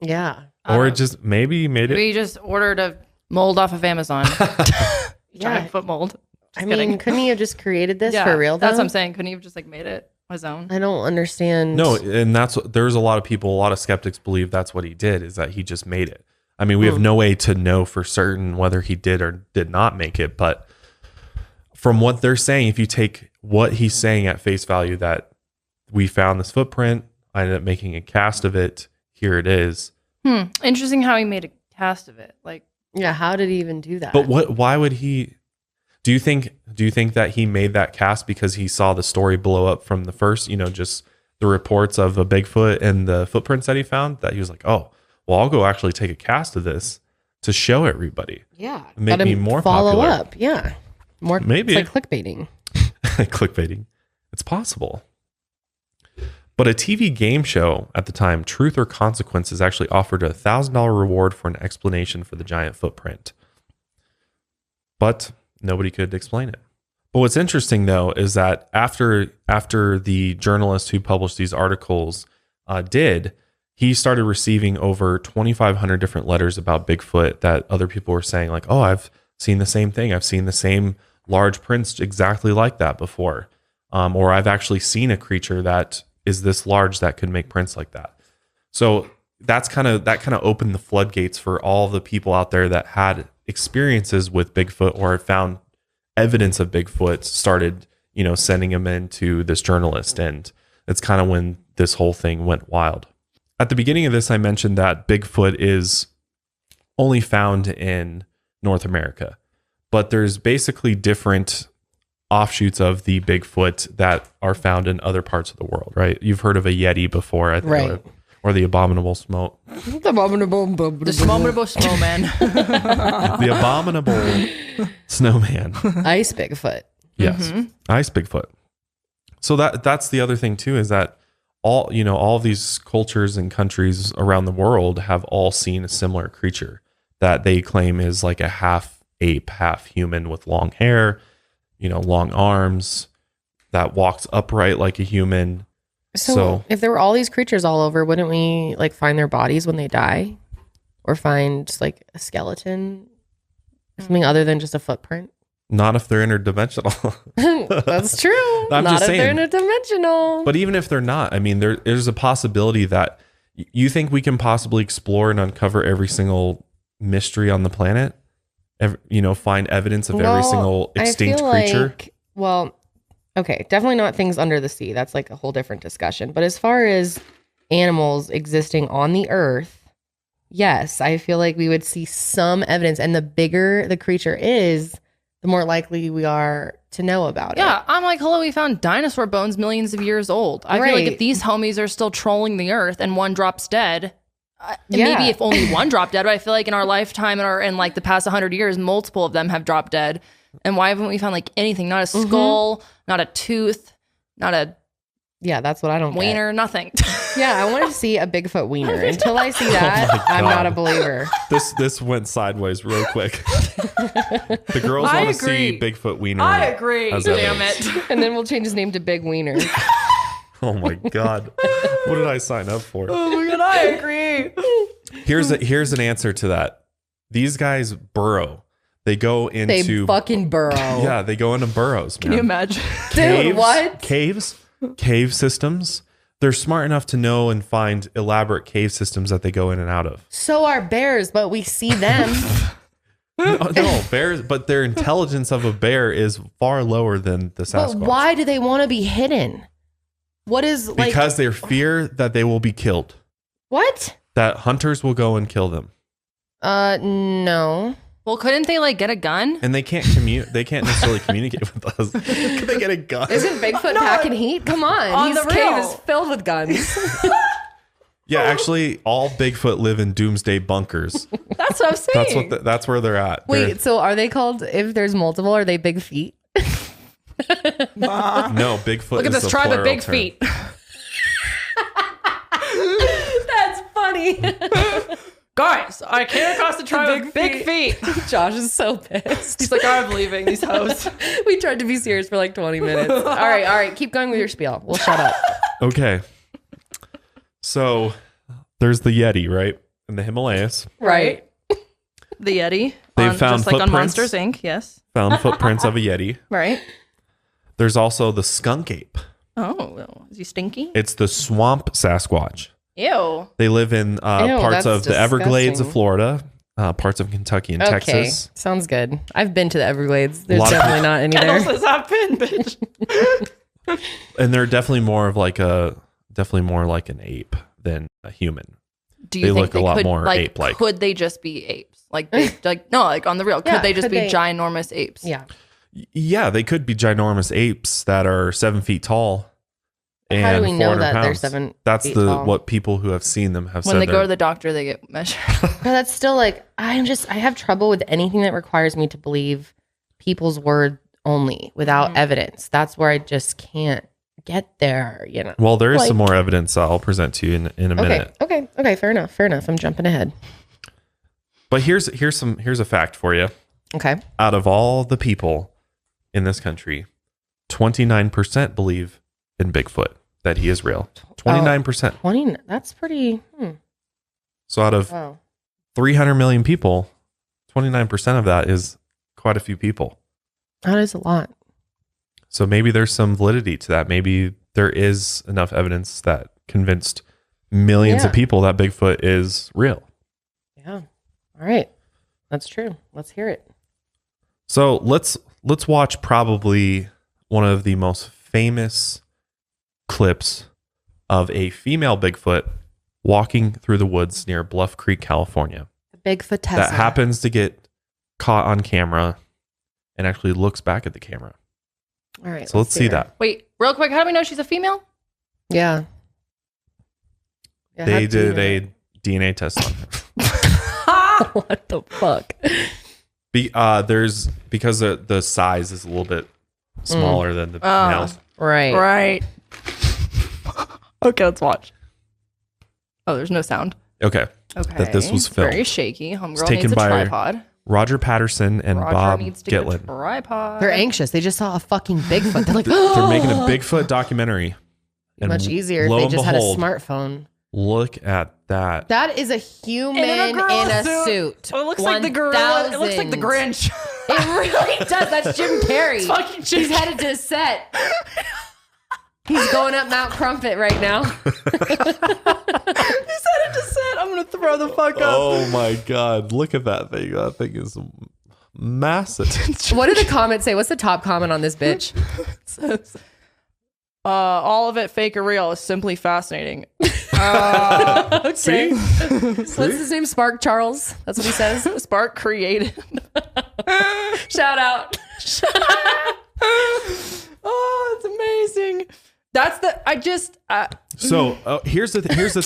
Yeah. Or just maybe made it. Maybe he just ordered a mold off of Amazon. Giant foot mold. Couldn't he have just created this Yeah, for real though? that's what I'm saying. Couldn't he have just made it his own? I don't understand. No, and there's a lot of skeptics believe that's what he did, is that he just made it. I mean, we have no way to know for certain whether he did or did not make it, but from what they're saying, if you take what he's saying at face value, that we found this footprint, I ended up making a cast of it, here it is. Interesting how he made a cast of it. Like, yeah, how did he even do that? But why would he? Do you think that he made that cast because he saw the story blow up from the first, just the reports of a Bigfoot and the footprints that he found, that he was like, oh, well, I'll go actually take a cast of this to show everybody. Yeah. Make me more follow popular. up. Yeah. More. Maybe. It's like clickbaiting. Clickbaiting. It's possible. But a TV game show at the time, Truth or Consequences, actually offered a $1,000 reward for an explanation for the giant footprint. But nobody could explain it. But what's interesting, though, is that after the journalist who published these articles he started receiving over 2,500 different letters about Bigfoot that other people were saying, like, oh, I've seen the same thing. I've seen the same large prints exactly like that before. Or I've actually seen a creature that is this large that could make prints like that. So that kind of opened the floodgates for all the people out there that had experiences with Bigfoot or found evidence of Bigfoot, started, sending them in to this journalist. And it's kind of when this whole thing went wild. At the beginning of this, I mentioned that Bigfoot is only found in North America, but there's basically different offshoots of the Bigfoot that are found in other parts of the world, right? You've heard of a Yeti before, I think, right? Or the abominable smoke. The abominable snowman. The abominable snowman. Ice Bigfoot. Yes, Ice Bigfoot. So that's the other thing too, is that all these cultures and countries around the world have all seen a similar creature that they claim is like a half ape, half human with long hair, long arms, that walks upright like a human. So if there were all these creatures all over, wouldn't we like find their bodies when they die, or find just like a skeleton, something other than just a footprint? Not if they're interdimensional. That's true. I'm not just if saying. they're interdimensional. But even if they're not, I mean, there's a possibility that you think we can possibly explore and uncover every single mystery on the planet. Find evidence of every single extinct creature. Okay, definitely not things under the sea. That's like a whole different discussion. But as far as animals existing on the earth, yes, I feel like we would see some evidence. And the bigger the creature is, the more likely we are to know about it. Yeah, I'm like, hello, we found dinosaur bones millions of years old. I feel like if these homies are still trolling the earth and one drops dead, maybe if only one dropped dead, but I feel like in our lifetime or in like the past 100 years, multiple of them have dropped dead. And why haven't we found like anything? Not a skull, not a tooth, not a that's what I don't wiener, nothing. Yeah, I want to see a Bigfoot wiener. Until I see that, I'm not a believer. This went sideways real quick. The girls want to see Bigfoot wiener. I agree. Damn it. And then we'll change his name to Big Wiener. Oh my God. What did I sign up for? Oh my God, I agree. Here's an answer to that. These guys burrow. They go They into fucking burrow. yeah, they go into burrows, man. Can you imagine? Dude, what? Cave systems. They're smart enough to know and find elaborate cave systems that they go in and out of. So are bears, but we see them. No, bears, but their intelligence of a bear is far lower than the Sasquatch. But why do they want to be hidden? What is like? Because they fear that they will be killed. What? That hunters will go and kill them. No. Well, couldn't they like get a gun? And they can't They can't necessarily communicate with us. Could they get a gun? Isn't Bigfoot packing heat? Come on. the His cave real. is filled with guns. Yeah, actually, all Bigfoot live in doomsday bunkers. That's what I'm saying. That's where they're at. Wait, so are they called, if there's multiple, are they big feet? No, Bigfoot. Look at is this a tribe of plural big term. feet. That's funny. Guys, I came across the tribe of big feet. Josh is so pissed. He's like, I'm leaving these hoes. We tried to be serious for like 20 minutes. All right. Keep going with your spiel. We'll shut up. Okay. So there's the Yeti, right? In the Himalayas. Right. The Yeti. They've found just like on footprints. Monsters Inc. Yes. Found footprints of a Yeti. Right. There's also the skunk ape. Oh, well, is he stinky? It's the swamp Sasquatch. Ew. They live in parts that's of the Everglades of disgusting. Florida, parts of Kentucky and Texas. Sounds good. I've been to the Everglades. There's Lot of- definitely not any there. Kendall says I've been, bitch. And they're definitely more like an ape than a human. Do you They think look a lot could, more like, ape-like. Could they just be apes? Like, no, like on the real. Yeah, Could they just could be they- ginormous apes? Yeah. Yeah, they could be ginormous apes that are 7 feet tall. And How do we know 400 that they're pounds. 7 That's feet the tall? what people who have seen them have When said. they go to the doctor, they get measured. But that's still like, I have trouble with anything that requires me to believe people's word only without evidence. That's where I just can't get there, you know? Well, there is Like- some more evidence I'll present to you in a minute. Okay. Fair enough. I'm jumping ahead. But here's a fact for you. Okay. Out of all the people in this country, 29% believe in Bigfoot, that he is real. 29%. 20, that's pretty, So out of wow. 300 million people, 29% of that is quite a few people. That is a lot. So maybe there's some validity to that. Maybe there is enough evidence that convinced millions of Yeah. people that Bigfoot is real. Yeah. All right. That's true. Let's hear it. So let's watch probably one of the most famous clips of a female Bigfoot walking through the woods near Bluff Creek, California. The Bigfoot test. That happens to get caught on camera and actually looks back at the camera. All right. So let's see hear it. that. Wait, real quick, how do we know she's a female? Yeah. They did a DNA test on her. What the fuck? Because the size is a little bit smaller than the males. Right. Right. Okay, let's watch. Oh, there's no sound. Okay. Okay. That this was filmed. Very shaky. Homegirl taken needs a by tripod. Roger Patterson and Roger Bob needs to get a Gitlin. tripod. They're anxious. They just saw a fucking Bigfoot. They're like, They're making a Bigfoot documentary. And much easier if lo they and just behold, had a smartphone. Look at that. That is a human In a gorilla in a suit. suit. Oh, it looks like the gorilla. It looks like the 1000. Grinch. It really does. That's Jim Carrey. fucking Jim He's headed to set. He's going up Mount Crumpet right now. He's headed to set. I'm gonna throw the fuck up. Oh my God. Look at that thing. That thing is massive. What did the comments say? What's the top comment on this bitch? It says, all of it fake or real is simply fascinating. Okay. See? What's his name? Spark Charles. That's what he says. Spark created. Shout out. Oh, it's amazing. That's the. I just. So here's the thing. Here's the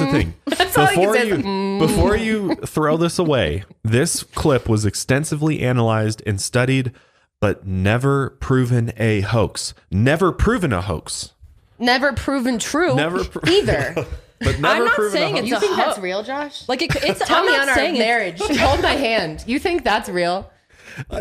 thing. all he Before can say you before you throw this away, this clip was extensively analyzed and studied, but never proven a hoax. Never proven a hoax. Never proven true. Either. But never I'm not proven saying a hoax. it's You a think that's hoax. real, Josh? Like it's. Tell I'm me not on our saying it's- marriage. Hold my hand. You think that's real?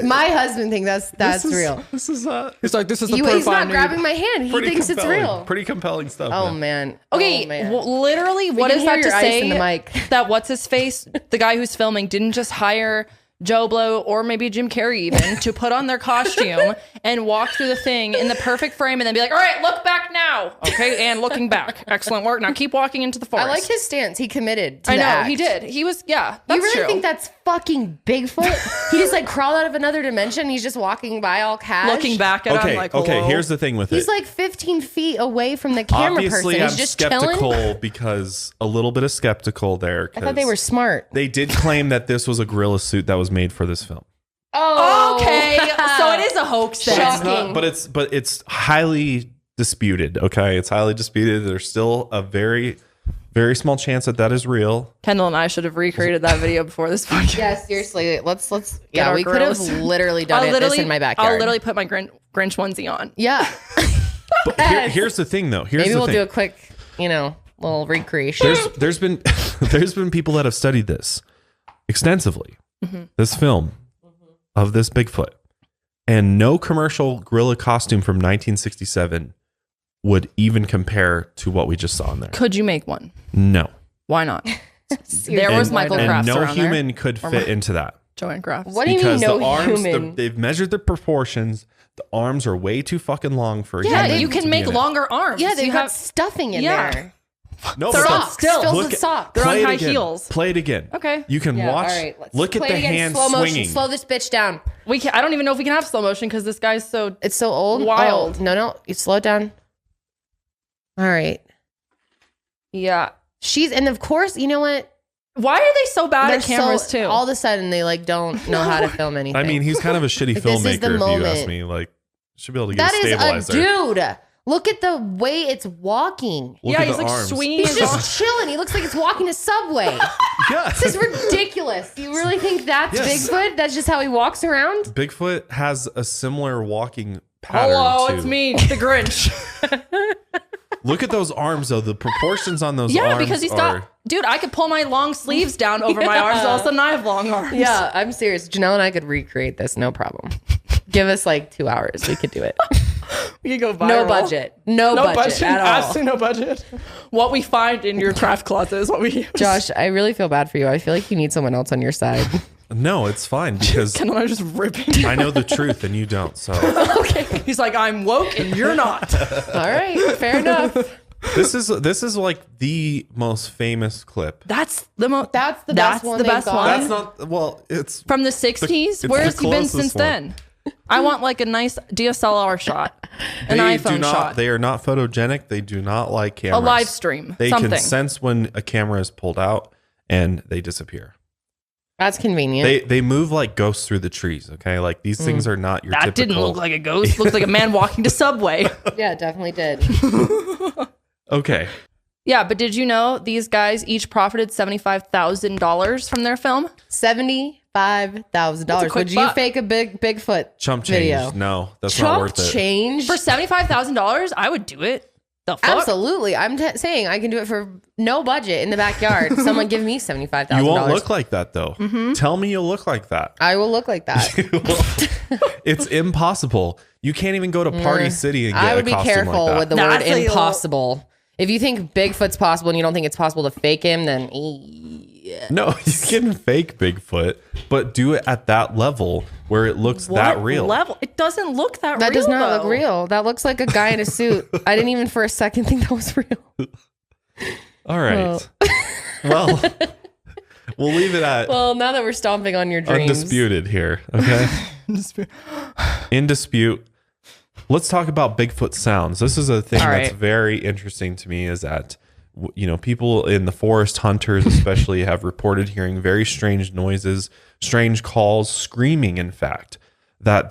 My husband thinks that's real. This is It's like this is the He's proof I not need. grabbing my hand. He thinks it's real. Pretty compelling stuff. Oh man. man. Okay, Oh, man. literally, what can is hear that to your ice say in the mic. that what's his face, the guy who's filming, didn't just hire Joe Blow or maybe Jim Carrey even to put on their costume and walk through the thing in the perfect frame and then be like, all right, look back now. Okay, and looking back. Excellent work. Now keep walking into the forest. I like his stance. He committed to I the know, act. he did. He was, yeah, that's You really true. think that's fucking Bigfoot? He just like crawled out of another dimension. He's just walking by all cash. Looking back at him like, okay. hello. Here's the thing with He's it. like 15 feet away from the camera Obviously, person. I'm He's just skeptical chilling. because a little bit of skeptical there. I thought they were smart. They did claim that this was a gorilla suit that was made for this film. Oh, Okay, so it is a hoax then. Shocking. But it's highly disputed. Okay, it's highly disputed. There's still a very, very small chance that is real. Kendall and I should have recreated that video before this podcast. Yeah, seriously. Let's. our We could have gorillas. literally done this in my backyard. I'll literally put my Grinch onesie on. Yeah. But here's the thing, though. Maybe we'll do a quick, little recreation. There's been there's been people that have studied this extensively. This film of this Bigfoot, and no commercial gorilla costume from 1967 would even compare to what we just saw in there. Could you make one? No. Why not? There was Michael Crafts and no around human there. could fit into that. Joanne Crafts. What do you mean Because no the arms, human? they've measured the proportions. The arms are way too fucking long for a Yeah, human you to can be make in it. longer arms. Yeah, they've You got have- stuffing in Yeah. there. No, They're but on the- stilts. Fills Look with at- socks. They're on play it high again. heels. Play it again. Okay. You can Yeah, watch. all right, let's Look at play the it again. hands Slow motion. swinging. Slow this bitch down. I don't even know if we can have slow motion because this guy's so. It's so old. Wild. Oh, no, you slow it down. All right. Yeah. And of course, you know what? Why are they so bad at They're cameras so, too? All of a sudden, they like don't know how to film anything. I mean, he's kind of a shitty Like, this is the filmmaker, if you ask moment. me. Like, should be able to get that a is stabilizer. a dude. Look at the way it's walking. Look yeah, at he's the like arms. swinging He's his just chilling. He looks like it's walking a subway. Yeah. This is ridiculous. You really think that's Yes. Bigfoot? That's just how he walks around? Bigfoot has a similar walking pattern. Hello, to- it's me, the Grinch. Look at those arms, though. The proportions on those Yeah, arms because he's are... got. Dude, I could pull my long sleeves down over my arms. All of a sudden, I have long arms. Yeah, I'm serious. Janelle and I could recreate this, no problem. Give us like 2 hours. We could do it. We could go viral. No budget. No budget at all. Absolutely no budget. What we find in your craft closet is what we use. Josh, I really feel bad for you. I feel like you need someone else on your side. No, it's fine because Kendall and I are just ripping. I know the truth and you don't. So Okay. He's like, I'm woke and you're not. All right, fair enough. this is like the most famous clip. That's the most. That's the best one the they've best got. one. That's not well. It's From the 60s? it's Where the has he been closest since one. then? I want like a nice DSLR shot, an iPhone shot, They are not photogenic. They do not like a cameras. live stream, They something. can sense when a camera is pulled out and they disappear. That's convenient. They move like ghosts through the trees. Okay, like these things are not your That typical. didn't look like a ghost. Looked like a man walking to Subway. Yeah, it definitely did. Okay, Yeah, but did you know these guys each profited $75,000 from their film? $75,000. quick Would you buck. fake a Bigfoot chump change. video? No, that's not Chump worth it. change? For $75,000, I would do it. The fuck? Absolutely. I'm saying I can do it for no budget in the backyard. Someone give me $75,000. You won't look like that though. Mm-hmm. Tell me you'll look like that. I will look like that. It's impossible. You can't even go to Party City and get I would a be costume careful like that. with the Nah, word it's like- impossible. If you think Bigfoot's possible and you don't think it's possible to fake him, then No, you can fake Bigfoot, but do it at that level where it looks that What real. level? It doesn't look that real. that does not though. look real. That looks like a guy in a suit. I didn't even for a second think that was real. All right. Well, we'll leave it at Well, now that we're stomping on your dreams. undisputed here. Okay. In dispute. Let's talk about Bigfoot sounds. This is a thing All that's right. very interesting to me is that, people in the forest, hunters especially, have reported hearing very strange noises, strange calls, screaming, in fact, that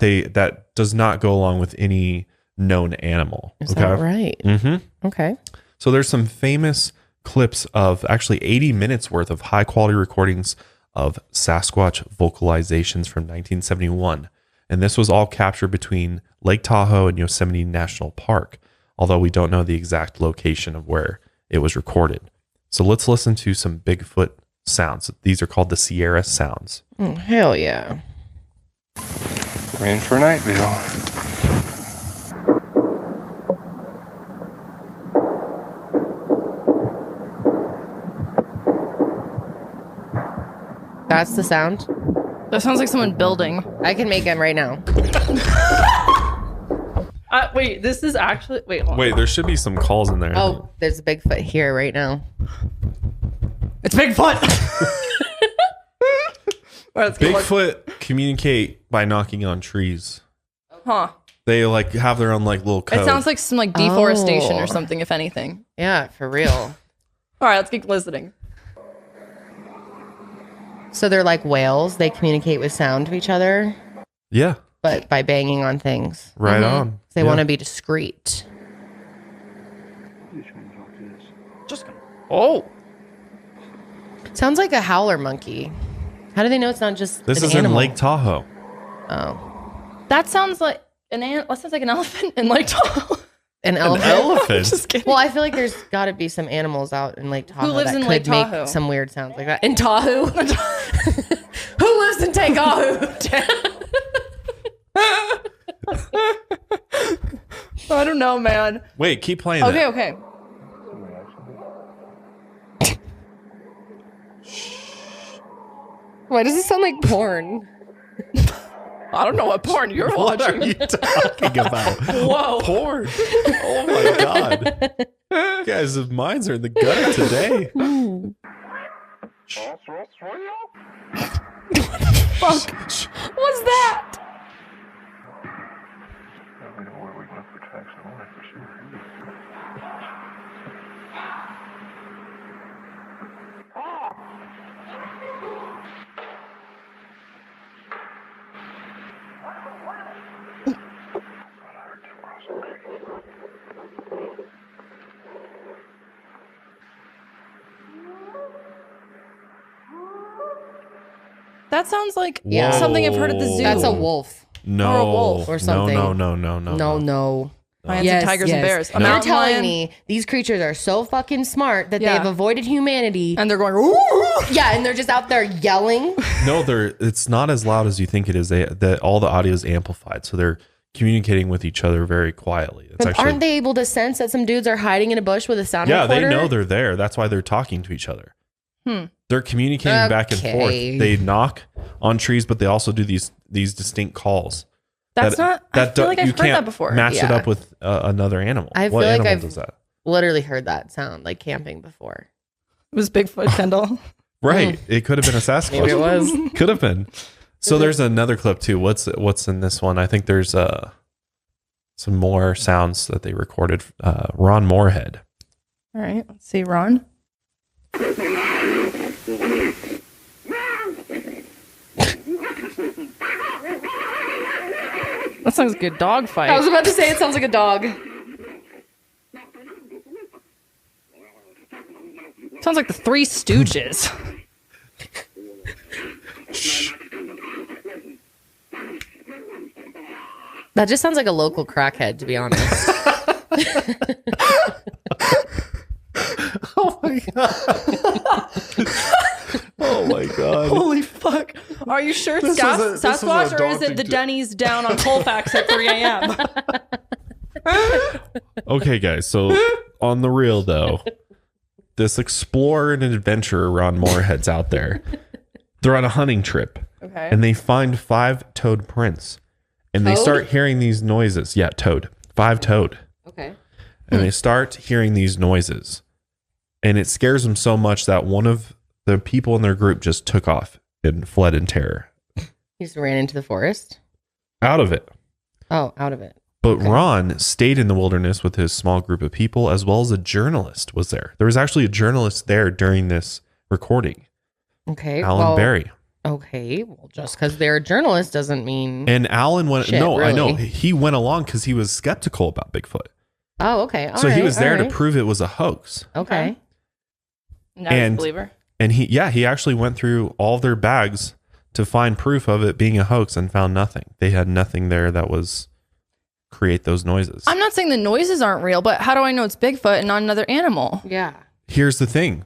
does not go along with any known animal. Is that right? Mm-hmm. Okay. So there's some famous clips of actually 80 minutes worth of high quality recordings of Sasquatch vocalizations from 1971. And this was all captured between Lake Tahoe and Yosemite National Park, although we don't know the exact location of where it was recorded. So let's listen to some Bigfoot sounds. These are called the Sierra sounds. Oh, hell yeah. We're in for a night view. That's the sound. That sounds like someone building. I can make him right now. Wait, this is actually... Wait, hold on. Wait, there should be some calls in there. Oh, there's a Bigfoot here right now. It's Bigfoot! Bigfoot communicate by knocking on trees. Huh. They like have their own like little code. It sounds like some like deforestation Oh. or something, if anything. Yeah, for real. All right, let's keep listening. So they're like whales. They communicate with sound to each other, yeah, but by banging on things. right on. They Yeah. want to be discreet. Just gonna... Oh. Sounds like a howler monkey. How do they know it's not just This an is animal? in Lake Tahoe. Oh, That sounds like that sounds like an elephant in Lake Tahoe. an elephant. Elephant. Just kidding. Well, I feel like there's got to be some animals out in Lake Tahoe lives that in could Lake make Tahoe? some weird sounds like that. In Tahoe? Who lives in Tahoe? I don't know, man. Wait, keep playing. Okay, that. okay. Why does it sound like porn? I don't know what porn you're What are watching. you talking about? Whoa. Porn. Oh my god. You guys' minds are in the gutter today. Fuck. What's that? That sounds like Yeah. something I've heard at the zoo. That's a wolf. No. Or a wolf or something. No. No. Lions and tigers and bears. A You're mountain telling lion, me these creatures are so fucking smart that Yeah. they've avoided humanity. and they're going, ooh. Yeah, and they're just out there yelling. No, it's not as loud as you think it is. All the audio is amplified, so they're communicating with each other very quietly. It's But aren't they able to sense that some dudes are hiding in a bush with a sound Yeah, recorder? they know they're there. That's why they're talking to each other. They're communicating back and forth. Okay. They knock on trees, but they also do these distinct calls. That's not. I feel like I've you heard can't that before. match it Yeah. up with another animal. I What feel like animal I've does that? literally heard that sound like camping before. It was Bigfoot, Kendall. Right. It could have been a Sasquatch. Maybe it was. Could have been. So there's another clip too. What's in this one? I think there's some more sounds that they recorded. Ron Moorhead. All right, let's see, Ron. That sounds like a dog fight. I was about to say it sounds like a dog. Sounds like the Three Stooges. That just sounds like a local crackhead, to be honest. Oh my god. Oh my god. Holy fuck. Are you sure it's Sasquatch or is it the Denny's down on Colfax at 3 a.m.? Okay, guys. So on the real though, this explorer and adventurer Ron Moorhead's out there. They're on a hunting trip. Okay. And they find 5-toed prints. And they Toad? start hearing these noises. Yeah, toad. 5-toed. Okay. And they start hearing these noises. And it scares them so much that one of the people in their group just took off and fled in terror. He just ran into the forest. Out of it. Oh, out of it. But Ron stayed in the wilderness with his small group of people, as well as a journalist was there. There was actually a journalist there during this recording. Okay. Alan Berry. Okay. Well, just because they're a journalist doesn't mean. And Alan went, Shit, no, I know. really? He went along because he was skeptical about Bigfoot. Oh, okay. So he was there to prove it was a hoax. Okay. Now he's a And- believer. And he actually went through all their bags to find proof of it being a hoax and found nothing. They had nothing there that was create those noises. I'm not saying the noises aren't real, but how do I know it's Bigfoot and not another animal? Yeah. Here's the thing.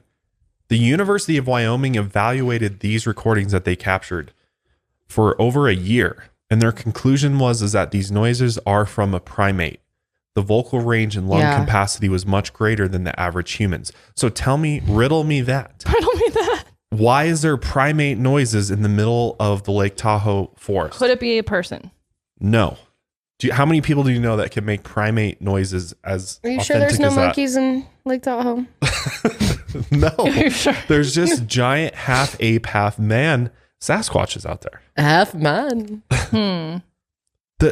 The University of Wyoming evaluated these recordings that they captured for over a year. And their conclusion was that these noises are from a primate. The vocal range and lung capacity was much greater than the average humans. So riddle me that. Riddle me that. Why is there primate noises in the middle of the Lake Tahoe forest? Could it be a person? No. How many people do you know that can make primate noises as Are you sure there's no monkeys in Lake Tahoe? No. Are you sure? There's just giant half ape, half man Sasquatches out there. Half man.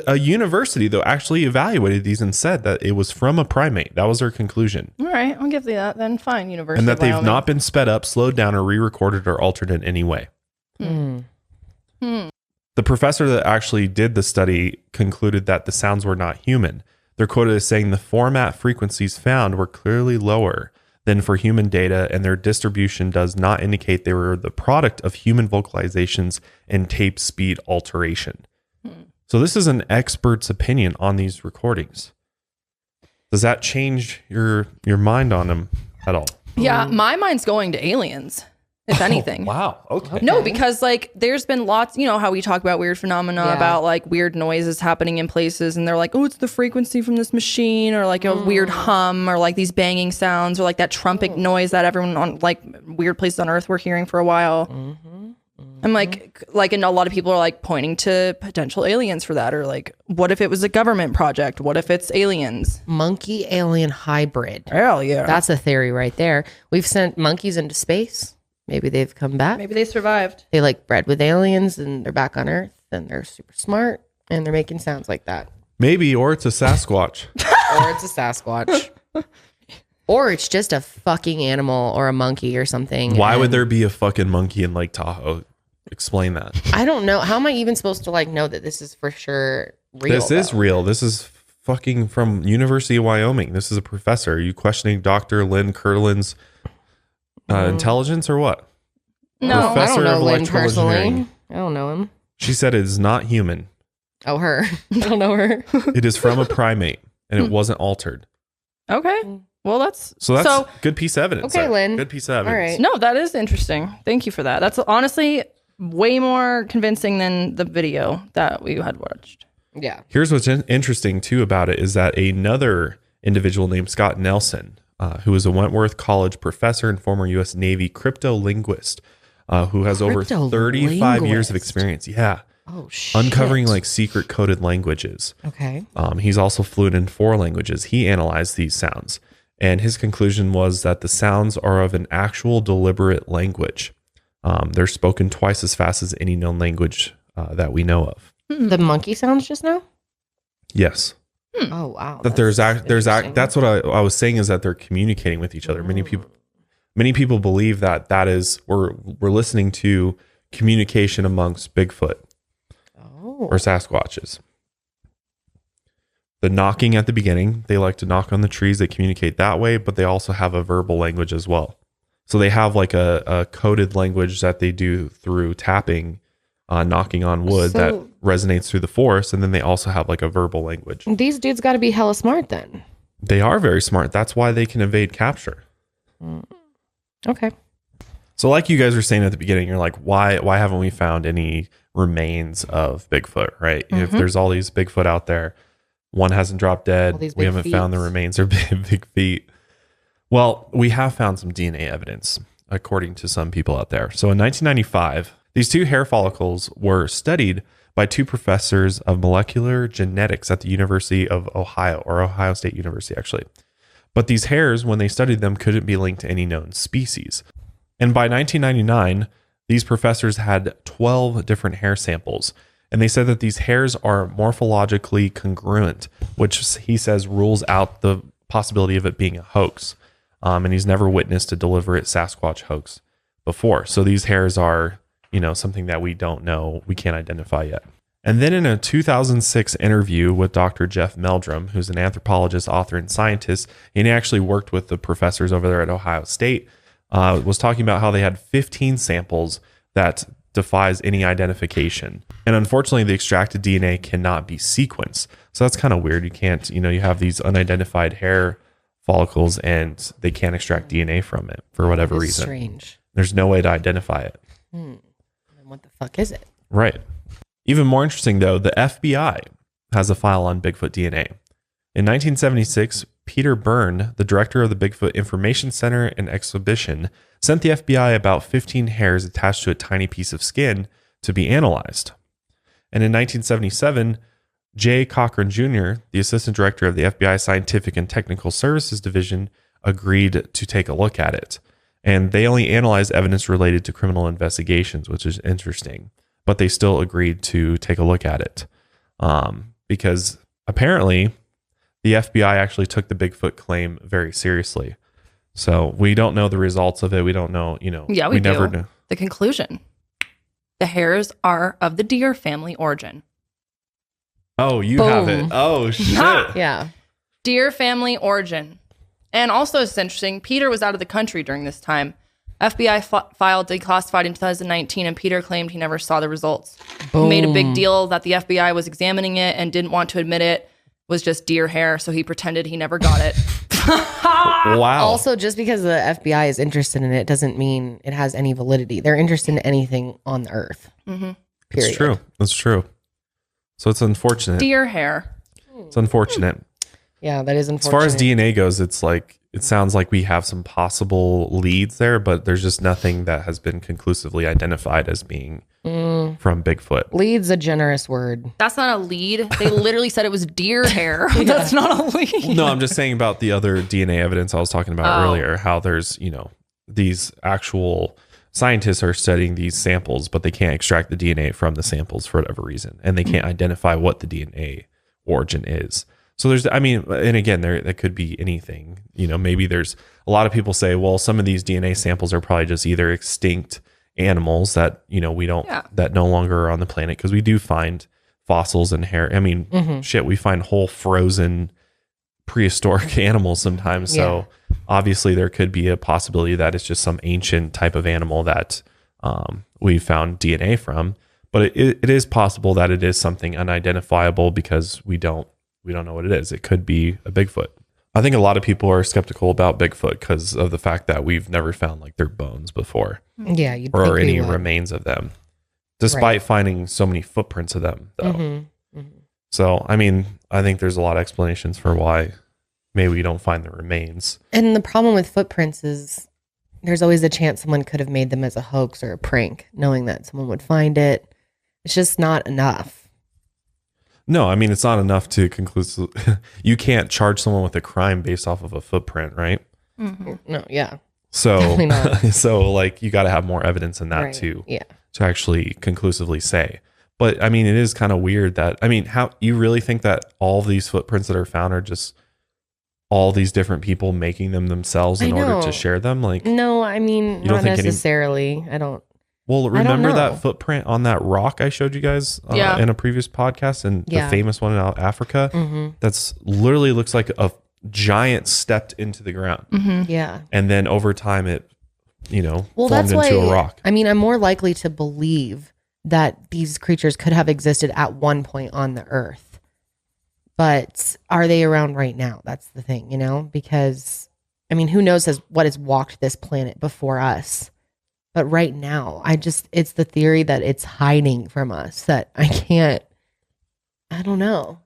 A university, though, actually evaluated these and said that it was from a primate. That was their conclusion. All right, I'll give you that then. Fine, University And that of they've Wyoming. not been sped up, slowed down, or re-recorded or altered in any way. The professor that actually did the study concluded that the sounds were not human. They're quoted as saying the format frequencies found were clearly lower than for human data, and their distribution does not indicate they were the product of human vocalizations and tape speed alteration. So this is an expert's opinion on these recordings. Does that change your mind on them at all? Yeah, my mind's going to aliens, if anything. Wow. Okay. No, because like there's been lots, you know how we talk about weird phenomena, about like weird noises happening in places, and they're like, oh, it's the frequency from this machine, or like a weird hum, or like these banging sounds, or like that trumpet noise that everyone on like weird places on Earth were hearing for a while. I'm like, and a lot of people are like pointing to potential aliens for that, or like, what if it was a government project? What if it's aliens? Monkey alien hybrid. Hell yeah. That's a theory right there. We've sent monkeys into space. Maybe they've come back. Maybe they survived. They like bred with aliens and they're back on Earth and they're super smart and they're making sounds like that. Maybe, or it's a Sasquatch. Or it's a Sasquatch. Or it's just a fucking animal or a monkey or something. Why would there be a fucking monkey in Lake Tahoe? Explain that. I don't know. How am I even supposed to like know that this is for sure real? This is real. This is fucking from University of Wyoming. This is a professor. Are you questioning Dr. Lynn Curlin's intelligence or what? No, I Professor don't know of Lynn electrical personally. engineering. I don't know him. She said it is not human. Oh, her. I don't know her. It is from a primate and it wasn't altered. Okay. Well, that's So that's a good piece of evidence. Okay, there. Lynn. Good piece of All evidence. right. no, that is interesting. Thank you for that. That's honestly way more convincing than the video that we had watched. Yeah. Here's what's interesting too about it is that another individual named Scott Nelson, who is a Wentworth College professor and former U.S. Navy cryptolinguist, who has over 35 years of experience. Yeah. Oh, shit. Uncovering like secret coded languages. Okay. He's also fluent in 4 languages. He analyzed these sounds, and his conclusion was that the sounds are of an actual deliberate language. They're spoken twice as fast as any known language that we know of. The monkey sounds just now? Yes. Oh, wow. That that's what I was saying is that they're communicating with each other. Many people believe that is we're listening to communication amongst Bigfoot or Sasquatches. The knocking at the beginning, they like to knock on the trees. They communicate that way, but they also have a verbal language as well. So they have like a coded language that they do through tapping, knocking on wood that resonates through the forest. And then they also have like a verbal language. These dudes got to be hella smart then. They are very smart. That's why they can evade capture. Okay. So like you guys were saying at the beginning, you're like, why haven't we found any remains of Bigfoot, right? If there's all these Bigfoot out there, one hasn't dropped dead. We haven't found the remains or big feet. Well, we have found some DNA evidence, according to some people out there. So in 1995, these 2 hair follicles were studied by 2 professors of molecular genetics at the University of Ohio, or Ohio State University, actually. But these hairs, when they studied them, couldn't be linked to any known species. And by 1999, these professors had 12 different hair samples. And they said that these hairs are morphologically congruent, which he says rules out the possibility of it being a hoax. And he's never witnessed a deliberate Sasquatch hoax before. So these hairs are, something that we don't know, we can't identify yet. And then in a 2006 interview with Dr. Jeff Meldrum, who's an anthropologist, author, and scientist, and he actually worked with the professors over there at Ohio State, was talking about how they had 15 samples that defies any identification. And unfortunately, the extracted DNA cannot be sequenced. So that's kind of weird. You can't, you have these unidentified hair follicles and they can't extract DNA from it for whatever reason. Strange. There's no way to identify it. And what the fuck is it? Right. Even more interesting though, the FBI has a file on Bigfoot DNA. In 1976, Peter Byrne, the director of the Bigfoot Information Center and Exhibition, sent the FBI about 15 hairs attached to a tiny piece of skin to be analyzed. And in 1977, J. Cochran Jr., the assistant director of the FBI Scientific and Technical Services Division, agreed to take a look at it. And they only analyzed evidence related to criminal investigations, which is interesting. But they still agreed to take a look at it. Because apparently the FBI actually took the Bigfoot claim very seriously. So we don't know the results of it. We don't know, Yeah, we never do. know. The conclusion. The hairs are of the deer family origin. Oh, you have it. Oh, shit. Yeah. Deer family origin. And also, it's interesting, Peter was out of the country during this time. FBI filed declassified in 2019, and Peter claimed he never saw the results. Boom. He made a big deal that the FBI was examining it and didn't want to admit it was just deer hair, so he pretended he never got it. Wow. Also, just because the FBI is interested in it doesn't mean it has any validity. They're interested in anything on the earth. Mm-hmm. Period. It's true. That's true. So it's unfortunate. Deer hair. It's unfortunate. Yeah, that is As unfortunate. far as DNA goes, it's like, it sounds like we have some possible leads there, but there's just nothing that has been conclusively identified as being from Bigfoot. Lead's a generous word. That's not a lead. They literally said it was deer hair. That's not a lead. No, I'm just saying about the other DNA evidence I was talking about earlier, how there's, these actual scientists are studying these samples, but they can't extract the DNA from the samples for whatever reason. And they can't identify what the DNA origin is. So there's, and again, there could be anything, maybe there's a lot of people say, well, some of these DNA samples are probably just either extinct animals that, we don't, that no longer are on the planet. Cause we do find fossils and hair. We find whole frozen prehistoric animals sometimes. So obviously there could be a possibility that it's just some ancient type of animal that we found DNA from, but it is possible that it is something unidentifiable because we don't know what it is. It could be a Bigfoot. I think a lot of people are skeptical about Bigfoot because of the fact that we've never found like their bones before. Yeah, or any remains of them, despite finding so many footprints of them, though. Mm-hmm. Mm-hmm. So, I think there's a lot of explanations for why maybe we don't find the remains. And the problem with footprints is there's always a chance someone could have made them as a hoax or a prank, knowing that someone would find it. It's just not enough. No, it's not enough to conclude. You can't charge someone with a crime based off of a footprint, right? Mm-hmm. No, yeah. So, Definitely not. you got to have more evidence than that too. Yeah. To actually conclusively say. But it is kind of weird that, how you really think that all of these footprints that are found are just all these different people making them themselves in order to share them? Like, no, not necessarily. I don't. Well, remember that footprint on that rock I showed you guys in a previous podcast, and the famous one in Africa? Mm-hmm. That's literally looks like a giant stepped into the ground. Mm-hmm. Yeah. And then over time it, formed that's into a rock. I'm more likely to believe that these creatures could have existed at one point on the earth. But are they around right now? That's the thing, because who knows what has walked this planet before us? But right now, it's the theory that it's hiding from us that I don't know.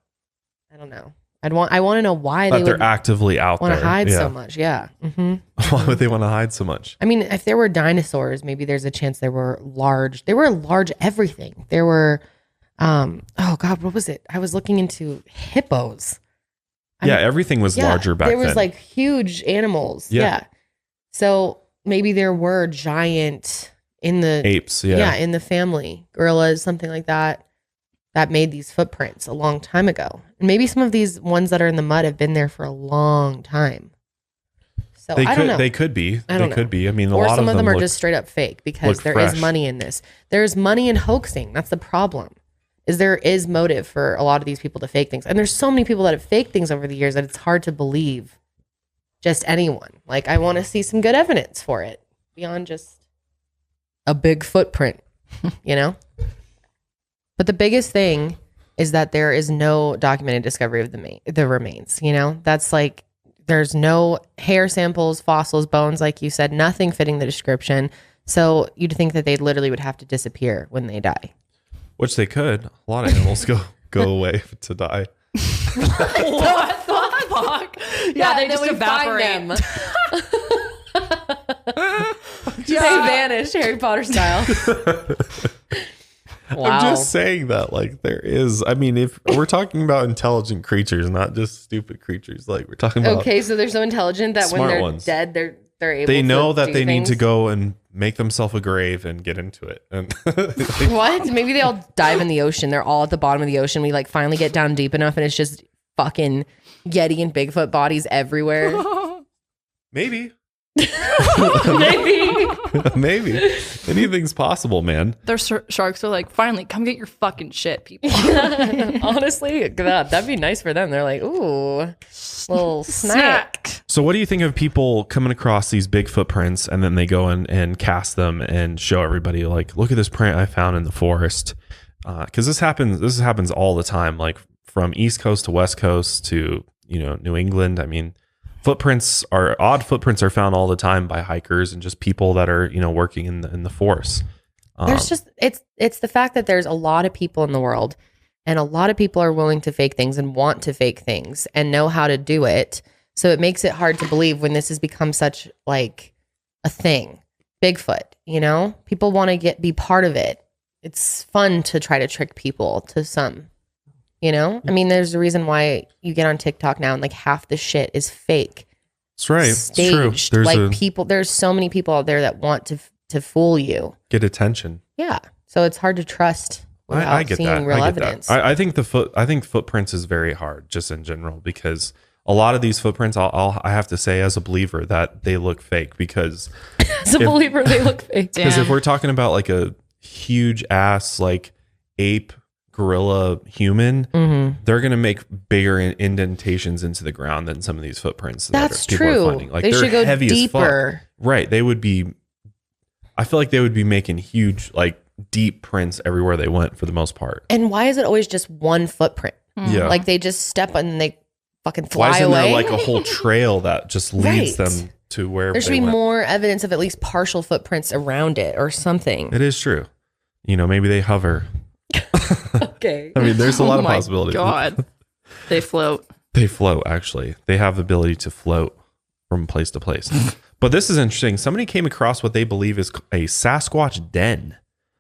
I want to know why they're actively out there. Want to hide so much. Yeah. Mm-hmm. Why would they want to hide so much? If there were dinosaurs, maybe there's a chance they were large. They were large everything. There were, oh God, what was it? I was looking into hippos. Everything was larger back then. There was like huge animals. Yeah. So maybe there were giant in the apes. In the family, gorillas, something like that made these footprints a long time ago. And maybe some of these ones that are in the mud have been there for a long time. So I don't know. They could be. They could be. A or lot some of them are look, just straight up fake because there fresh. is money in this. There's money in hoaxing. That's the problem. There is motive for a lot of these people to fake things. And there's so many people that have faked things over the years that it's hard to believe just anyone. Like, I want to see some good evidence for it beyond just a big footprint, But the biggest thing is that there is no documented discovery of the remains, That's like, there's no hair samples, fossils, bones, like you said, nothing fitting the description. So you'd think that they literally would have to disappear when they die. Which they could. A lot of animals go away to die. What the Fuck. Yeah, they and then just we evaporate. find them. They vanish, Harry Potter style. Wow. I'm just saying that, like, there is. I mean, if we're talking about intelligent creatures, not just stupid creatures, like we're talking about. Okay, so they're so intelligent that when smart they're ones. dead, they're able. They know to that do they need to things. go and make themselves a grave and get into it. And What? Maybe they all dive in the ocean. They're all at the bottom of the ocean. We like finally get down deep enough, and it's just fucking Yeti and Bigfoot bodies everywhere. maybe, Maybe. maybe anything's possible, man. Their sharks are like, finally, come get your fucking shit, people. Honestly, that'd be nice for them. They're like, ooh, little snack. So what do you think of people coming across these big footprints and then they go in and cast them and show everybody, like, look at this print I found in the forest? Because this happens all the time, like from East Coast to West Coast to, New England. I mean, odd footprints are found all the time by hikers and just people that are, working in the forest. There's just it's the fact that there's a lot of people in the world, and a lot of people are willing to fake things and want to fake things and know how to do it. So it makes it hard to believe when this has become such like a thing. Bigfoot, people want to be part of it. It's fun to try to trick people to some, I mean, there's a reason why you get on TikTok now and like half the shit is fake. That's right. Staged. It's true. There's so many people out there that want to fool you. Get attention. Yeah. So it's hard to trust without I get seeing that. real I get evidence. that. I think footprints is very hard just in general, because a lot of these footprints, I have to say as a believer that they look fake, because As a believer, they look fake. because if we're talking about like a huge ass like ape, gorilla, human, they're gonna make bigger indentations into the ground than some of these footprints. That's people true. Are finding. Like They they're should go heavy deeper. as fuck. Right? They would be. I feel like they would be making huge, like deep prints everywhere they went for the most part. And why is it always just one footprint? Yeah. Like they just step and they fucking fly Why isn't away. there like a whole trail that just leads Right. them to wherever There should they be went? more evidence of at least partial footprints around it or something. It is true. Maybe they hover. Okay. I mean, there's a lot of my possibilities. God. They float. They float, actually. They have the ability to float from place to place. But this is interesting. Somebody came across what they believe is a Sasquatch den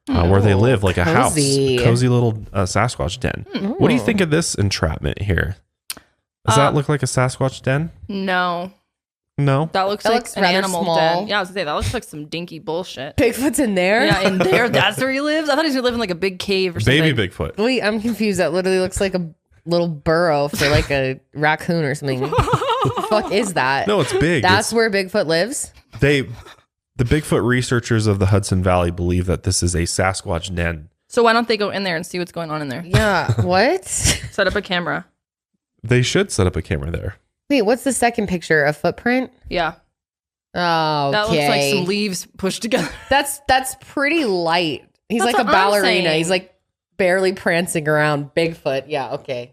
where they live, like cozy. a cozy little Sasquatch den. What do you think of this entrapment here? Does that look like a Sasquatch den? No. No? That looks That like looks an rather animal small. den. Yeah, I was gonna say that looks like some dinky bullshit. Bigfoot's in there? Yeah, in there, that's where he lives. I thought he was gonna live in like a big cave or something. Baby Bigfoot. Wait, I'm confused. That literally looks like a little burrow for like a raccoon or something. The fuck is that? No, it's big. That's where Bigfoot lives? The Bigfoot researchers of the Hudson Valley believe that this is a Sasquatch den. So why don't they go in there and see what's going on in there? Yeah. What? Set up a camera. They should set up a camera there. Wait, what's the second picture? A footprint? Yeah. Oh, okay. That looks like some leaves pushed together. That's pretty light. He's That's like a what I'm ballerina. saying. He's like barely prancing around. Bigfoot. Yeah, okay.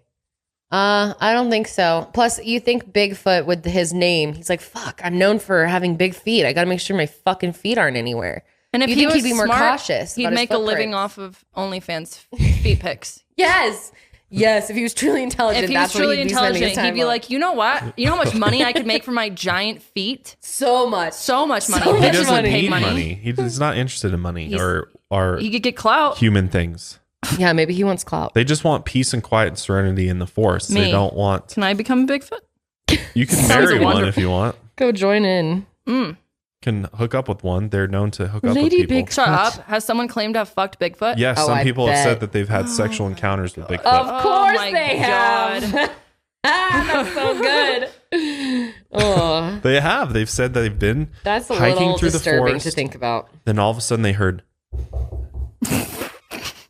I don't think so. Plus, you think Bigfoot with his name, he's like, fuck, I'm known for having big feet. I got to make sure my fucking feet aren't anywhere. And if You he think was he'd be more smart, cautious he'd about his make a living footprints. off of OnlyFans feet pics. Yes. Yes, if he was truly intelligent, If he was that's what truly he'd be spending his intelligent, time he'd be on. like, you know what? You know how much money I could make from my giant feet? so much. So much money. So He much Bitches doesn't would pay need money. He's not interested in money He's- or He could get clout. human things. Yeah, maybe he wants clout. They just want peace and quiet and serenity in the forest. They Me. don't want. Can I become a Bigfoot? You can Sounds marry one wonderful. if you want. Go join in. Can hook up with one. They're known to hook up Lady with people. Big- Shut up. Has someone claimed to have fucked Bigfoot? Yes, Oh, some I people have bet. said that they've had sexual encounters with Bigfoot. Of Oh course my they have. That's so good. Oh, They have. They've said they've been that's a hiking little through the disturbing forest. to think about. Then all of a sudden they heard,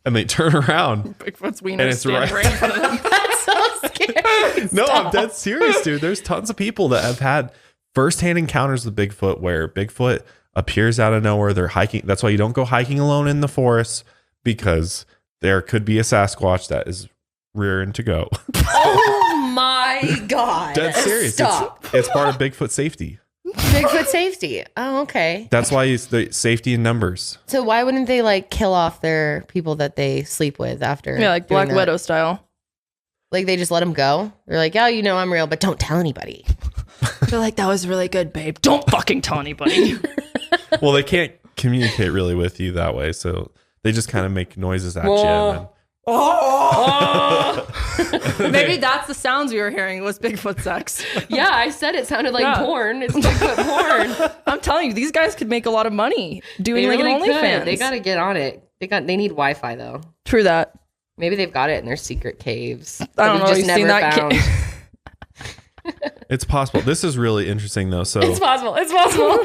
and they turn around. Bigfoot's wiener And it's standing right- right in front of them. That's so scary. No, I'm dead serious, dude. There's tons of people that have had firsthand encounters with Bigfoot where Bigfoot appears out of nowhere. They're hiking. That's why you don't go hiking alone in the forest, because there could be a Sasquatch that is rearing to go. Oh my god! Dead serious. Stop. It's part of Bigfoot safety. Bigfoot safety. Oh, okay. That's why it's the safety in numbers. So why wouldn't they like kill off their people that they sleep with after? Yeah, like doing Black that? Widow style. Like they just let him go. They're like, oh, I'm real, but don't tell anybody. They're like, that was really good, babe. Don't fucking tell anybody. Well, they can't communicate really with you that way, so they just kind of make noises at you. And then... Maybe that's the sounds we were hearing was Bigfoot sex. Yeah, I said it sounded like porn. It's Bigfoot porn. I'm telling you, these guys could make a lot of money doing like an OnlyFans. They got to get on it. They need Wi-Fi though. True that. Maybe they've got it in their secret caves. I don't know. Just never found. It's possible. This is really interesting though. So it's possible. It's possible.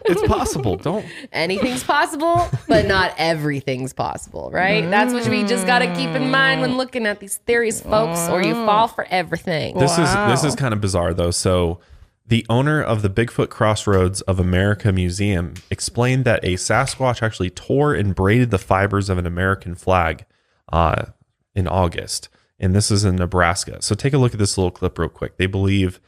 It's possible. Don't. Anything's possible, but not everything's possible, right? That's what we just got to keep in mind when looking at these theories, folks, or you fall for everything. This is kind of bizarre though. So the owner of the Bigfoot Crossroads of America Museum explained that a Sasquatch actually tore and braided the fibers of an American flag in August. And this is in Nebraska. So take a look at this little clip real quick. They believe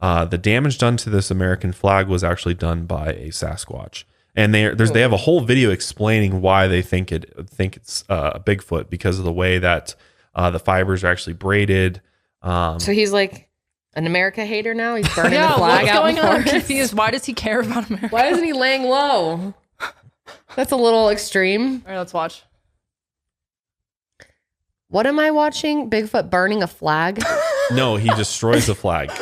the damage done to this American flag was actually done by a Sasquatch. And they have a whole video explaining why they think it's a Bigfoot because of the way that the fibers are actually braided. So he's like an America hater now? He's burning the flag what's out going in the on? I'm forest? confused. Why does he care about America? Why isn't he laying low? That's a little extreme. All right, let's watch. What am I watching? Bigfoot burning a flag? No, he destroys the flag.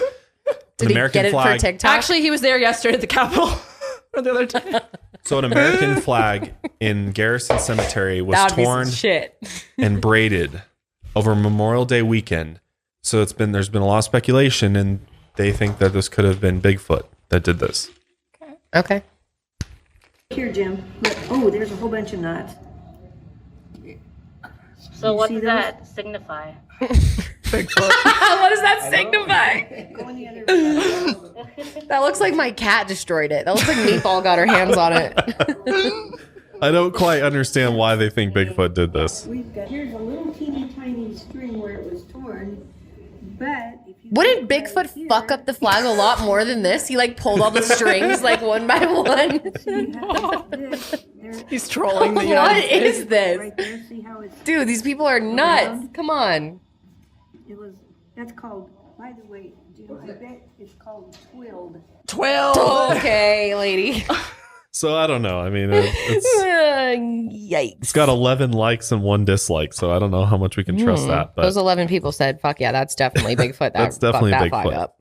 Did he get it for TikTok? Actually, he was there yesterday at the Capitol. Or the other day. So an American flag in Garrison Cemetery was torn and braided over Memorial Day weekend. So there's been a lot of speculation, and they think that this could have been Bigfoot that did this. Okay. Here, Jim. Look, oh, there's a whole bunch of knots. So what does that signify? Bigfoot. What does that signify? That looks like my cat destroyed it. That looks like Meatball got her hands on it. I don't quite understand why they think Bigfoot did this. Here's a little teeny tiny string where it was torn, but if you Wouldn't Bigfoot fuck up the flag a lot more than this? He like pulled all the strings like one by one. He's trolling the What is this? right there, see how it's Dude, these people are nuts. Come on. that's called, by the way, Jim, I bet it's called twilled. Okay, lady. So I don't know. I mean, it's Yikes. got 11 likes and 1 dislike. So I don't know how much we can trust that. But Those 11 people said, fuck yeah, that's definitely Bigfoot. That's definitely that Bigfoot. flag up.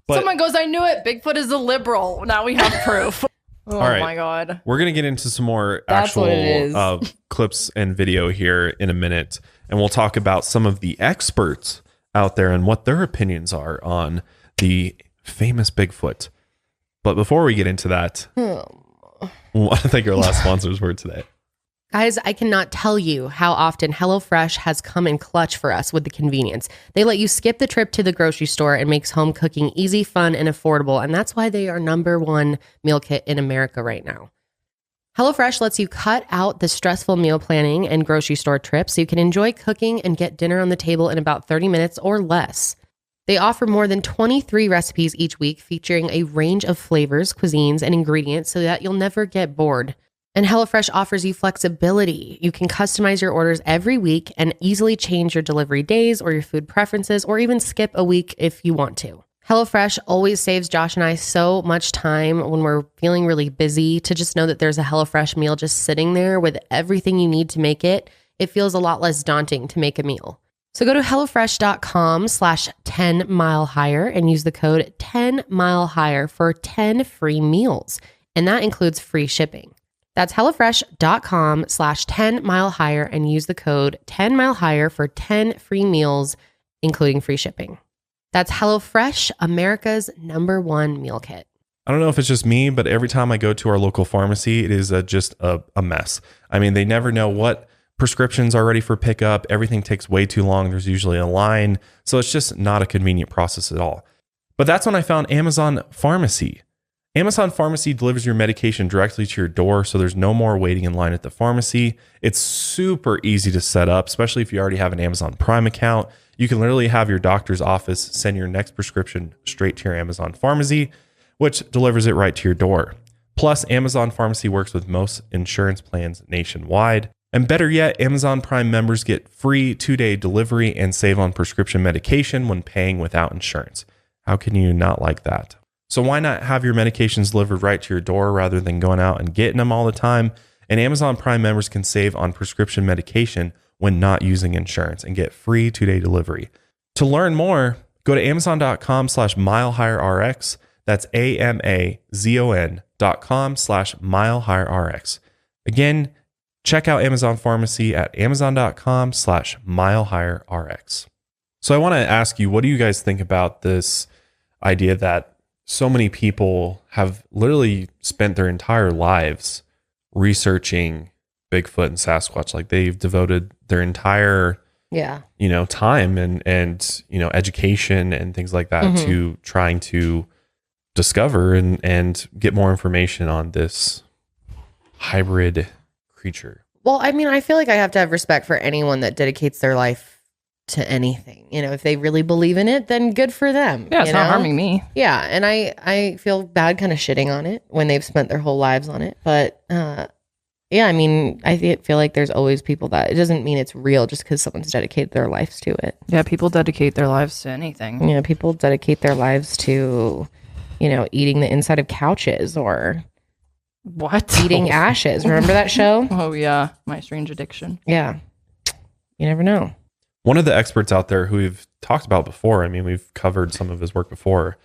But- Someone goes, I knew it. Bigfoot is a liberal. Now we have proof. Oh right. my God. We're going to get into some more That's actual what it is. clips and video here in a minute. And we'll talk about some of the experts out there and what their opinions are on the famous Bigfoot. But before we get into that, I want to thank our last sponsors for today. Guys, I cannot tell you how often HelloFresh has come in clutch for us with the convenience. They let you skip the trip to the grocery store and makes home cooking easy, fun, and affordable. And that's why they are #1 meal kit in America right now. HelloFresh lets you cut out the stressful meal planning and grocery store trips so you can enjoy cooking and get dinner on the table in about 30 minutes or less. They offer more than 23 recipes each week featuring a range of flavors, cuisines, and ingredients so that you'll never get bored. And HelloFresh offers you flexibility. You can customize your orders every week and easily change your delivery days or your food preferences, or even skip a week if you want to. HelloFresh always saves Josh and I so much time when we're feeling really busy to just know that there's a HelloFresh meal just sitting there with everything you need to make it. It feels a lot less daunting to make a meal. So go to HelloFresh.com/10milehigher and use the code 10milehigher for 10 free meals. And that includes free shipping. That's HelloFresh.com/10milehigher and use the code 10milehigher for 10 free meals, including free shipping. That's HelloFresh, America's #1 meal kit. I don't know if it's just me, but every time I go to our local pharmacy, it is just a mess. I mean, they never know what prescriptions are ready for pickup. Everything takes way too long. There's usually a line. So it's just not a convenient process at all. But that's when I found Amazon Pharmacy. Amazon Pharmacy delivers your medication directly to your door, so there's no more waiting in line at the pharmacy. It's super easy to set up, especially if you already have an Amazon Prime account. You can literally have your doctor's office send your next prescription straight to your Amazon Pharmacy, which delivers it right to your door. Plus, Amazon Pharmacy works with most insurance plans nationwide. And better yet, Amazon Prime members get free 2-day delivery and save on prescription medication when paying without insurance. How can you not like that? So why not have your medications delivered right to your door rather than going out and getting them all the time? And Amazon Prime members can save on prescription medication when not using insurance and get free 2-day delivery. To learn more, go to amazon.com/milehigherrx. That's amazon.com/milehigherrx. Again, check out Amazon Pharmacy at amazon.com/milehigherrx. So I want to ask you, what do you guys think about this idea that so many people have literally spent their entire lives researching Bigfoot and Sasquatch? Like they've devoted their entire time and education and things like that to trying to discover and get more information on this hybrid creature. Well, I mean, I feel like I have to have respect for anyone that dedicates their life to anything. If they really believe in it, then good for them. Yeah, it's not harming me. Yeah, and I feel bad kind of shitting on it when they've spent their whole lives on it. But yeah, I mean, I feel like there's always people that, it doesn't mean it's real just because someone's dedicated their lives to it. Yeah, people dedicate their lives to anything. Yeah, people dedicate their lives to, eating the inside of couches or eating ashes. Remember that show? Oh yeah, My Strange Addiction. Yeah, you never know. One of the experts out there who we've talked about before, I mean, we've covered some of his work before,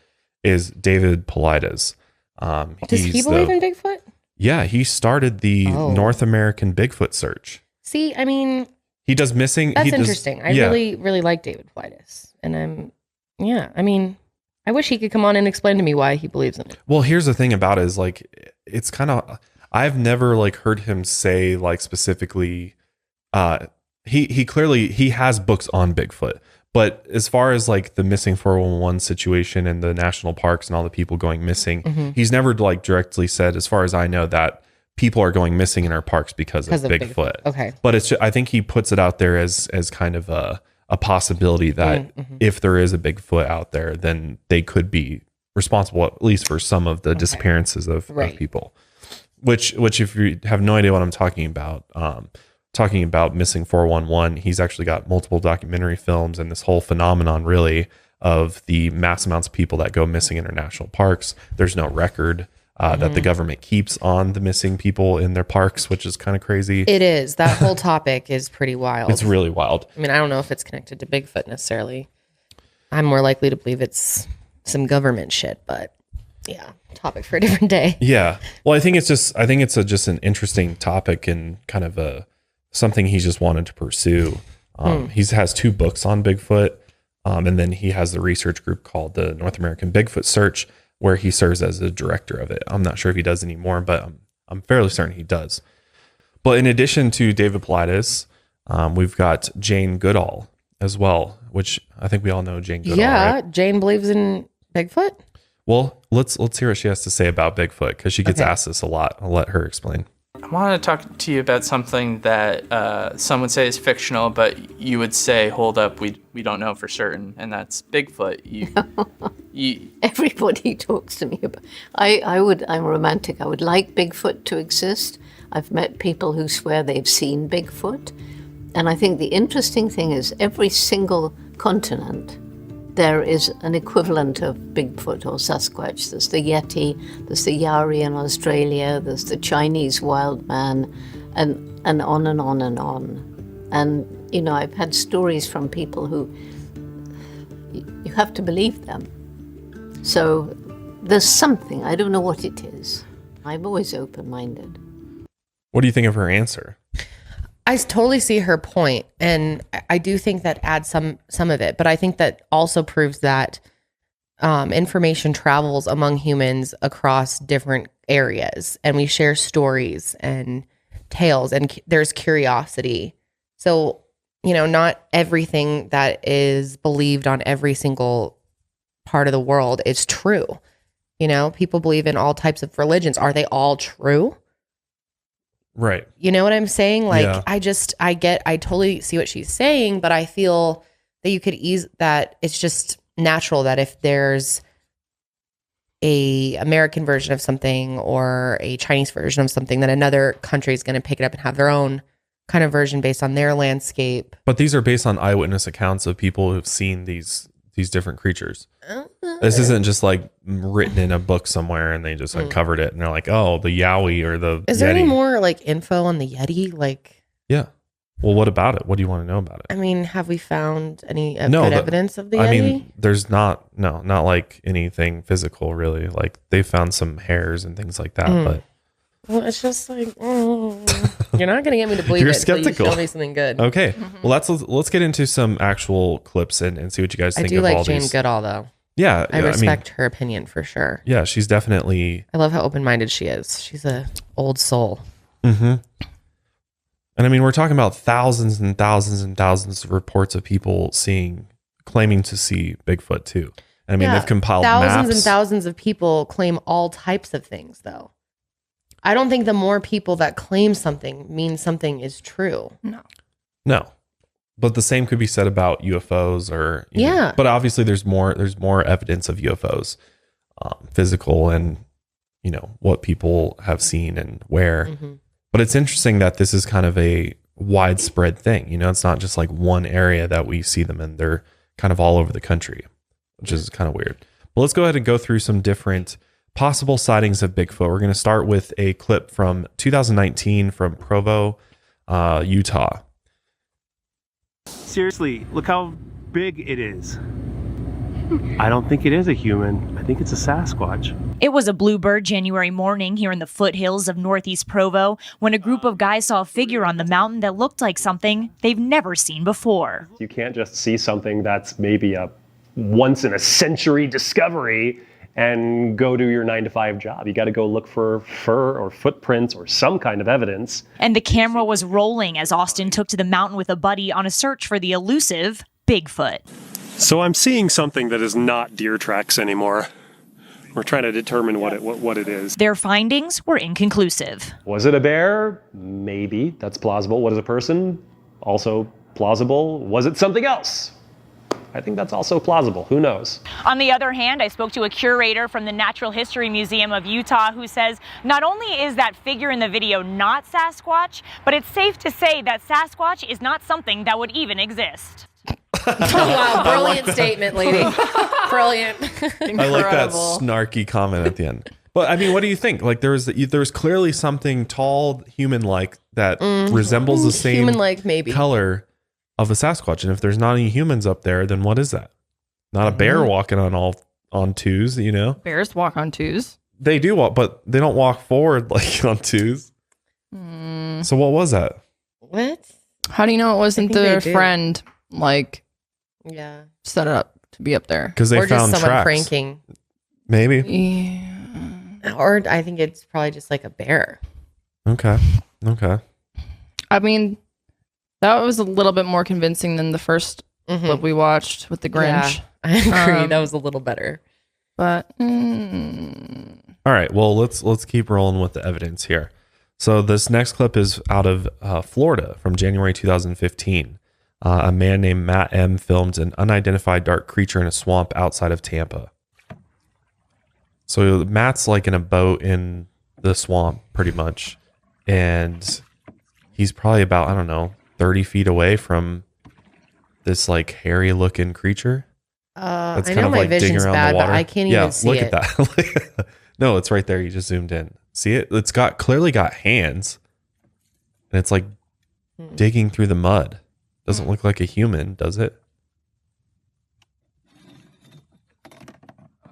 is David Paulides. Does he believe in Bigfoot? Yeah, he started the North American Bigfoot search. See, I mean, he does missing. That's interesting. I really, really like David Paulides, and I mean, I wish he could come on and explain to me why he believes in it. Well, here's the thing about it is like, it's kind of, I've never like heard him say like specifically, he clearly, he has books on Bigfoot, but as far as like the missing 411 situation and the national parks and all the people going missing, he's never like directly said, as far as I know, that people are going missing in our parks because of Bigfoot. Okay. But it's, I think he puts it out there as kind of a possibility that if there is a Bigfoot out there, then they could be responsible at least for some of the disappearances of people, which if you have no idea what I'm talking about missing 411, he's actually got multiple documentary films and this whole phenomenon really of the mass amounts of people that go missing in our national parks. There's no record that the government keeps on the missing people in their parks, which is kind of crazy. It is. That whole topic is pretty wild. It's really wild. I mean, I don't know if it's connected to Bigfoot necessarily. I'm more likely to believe it's some government shit, but yeah, topic for a different day. Yeah. Well, I think it's just an interesting topic and kind of something he's just wanted to pursue. He has 2 books on Bigfoot, and then he has the research group called the North American Bigfoot Search, where he serves as the director of it. I'm not sure if he does anymore, but I'm fairly certain he does. But in addition to David Paulides, we've got Jane Goodall as well, which I think we all know Jane Goodall. Yeah, right? Jane believes in Bigfoot. Well, let's hear what she has to say about Bigfoot, because she gets asked this a lot. I'll let her explain. I want to talk to you about something that some would say is fictional, but you would say, hold up, we don't know for certain, and that's Bigfoot. Everybody talks to me about. I'm romantic. I would like Bigfoot to exist. I've met people who swear they've seen Bigfoot, and I think the interesting thing is every single continent there is an equivalent of Bigfoot or Sasquatch. There's the Yeti, there's the Yari in Australia, there's the Chinese wild man, and on and on and on. And, I've had stories from people who, you have to believe them. So there's something, I don't know what it is. I'm always open-minded. What do you think of her answer? I totally see her point, and I do think that adds some of it, but I think that also proves that information travels among humans across different areas, and we share stories and tales, and there's curiosity. So, not everything that is believed on every single part of the world is true. People believe in all types of religions. Are they all true? Right. You know what I'm saying? Like, yeah. I totally see what she's saying, but I feel that you could that it's just natural that if there's a American version of something or a Chinese version of something, that another country is going to pick it up and have their own kind of version based on their landscape. But these are based on eyewitness accounts of people who've seen these different creatures. This isn't just like written in a book somewhere and they just uncovered it and they're like, oh, the Yowie or the Is Yeti. there any more like info on the Yeti? Like, yeah. Well, what about it? What do you want to know about it? I mean, have we found any good evidence of the Yeti? I mean, there's not like anything physical really. Like they found some hairs and things like that, but well, it's just like, you're not going to get me to believe You're it until you skeptical. show me something good. Okay. Well, let's get into some actual clips and see what you guys I think do of like all Jane these. Goodall, though. Yeah, I respect her opinion for sure. Yeah, she's definitely. I love how open-minded she is. She's a old soul. Mm-hmm. And I mean, we're talking about thousands and thousands and thousands of reports of people claiming to see Bigfoot too. I mean, they've compiled thousands maps. and thousands of people claim all types of things, though. I don't think the more people that claim something means something is true. No, but the same could be said about UFOs or you know, but obviously there's more evidence of UFOs, physical and you know what people have seen and where. Mm-hmm. But it's interesting that this is kind of a widespread thing. You know, it's not just like one area that we see them in. They're kind of all over the country, which is kind of weird. But let's go ahead and go through some different possible sightings of Bigfoot. We're going to start with a clip from 2019 from Provo, Utah. Seriously, look how big it is. I don't think it is a human. I think it's a Sasquatch. It was a bluebird January morning here in the foothills of northeast Provo when a group of guys saw a figure on the mountain that looked like something they've never seen before. You can't just see something that's maybe a once-in-a-century discovery and go do your 9-to-5 job. You got to go look for fur or footprints or some kind of evidence. And the camera was rolling as Austin took to the mountain with a buddy on a search for the elusive Bigfoot. So I'm seeing something that is not deer tracks anymore. We're trying to determine what it is. Their findings were inconclusive. Was it a bear? Maybe. That's plausible. Was it a person? Also plausible. Was it something else? I think that's also plausible. Who knows? On the other hand, I spoke to a curator from the Natural History Museum of Utah who says not only is that figure in the video not Sasquatch, but it's safe to say that Sasquatch is not something that would even exist. Oh, wow. Brilliant statement, lady. Brilliant. I like that snarky comment at the end. But I mean, what do you think? Like there's clearly something tall, human-like that resembles the same human-like, maybe, color of a Sasquatch. And if there's not any humans up there, then what is that? Not a bear walking on twos, you know? Bears walk on twos. They do walk, but they don't walk forward like on twos. So what was that? What? How do you know it wasn't their friend? Like, set it up to be up there because they or found just someone tracks. pranking. Maybe. Yeah. Or I think it's probably just like a bear. Okay. I mean, that was a little bit more convincing than the first clip we watched with the Grinch. Yeah, I agree. That was a little better. But all right. Well, let's keep rolling with the evidence here. So this next clip is out of Florida from January 2015. A man named Matt M. filmed an unidentified dark creature in a swamp outside of Tampa. So Matt's like in a boat in the swamp pretty much. And he's probably about, I don't know, 30 feet away from this like hairy looking creature. That's I know my vision's bad, but I can't even see it. Look at that. No, it's right there. You just zoomed in. See it? It's clearly got hands. And it's like digging through the mud. Doesn't look like a human, does it?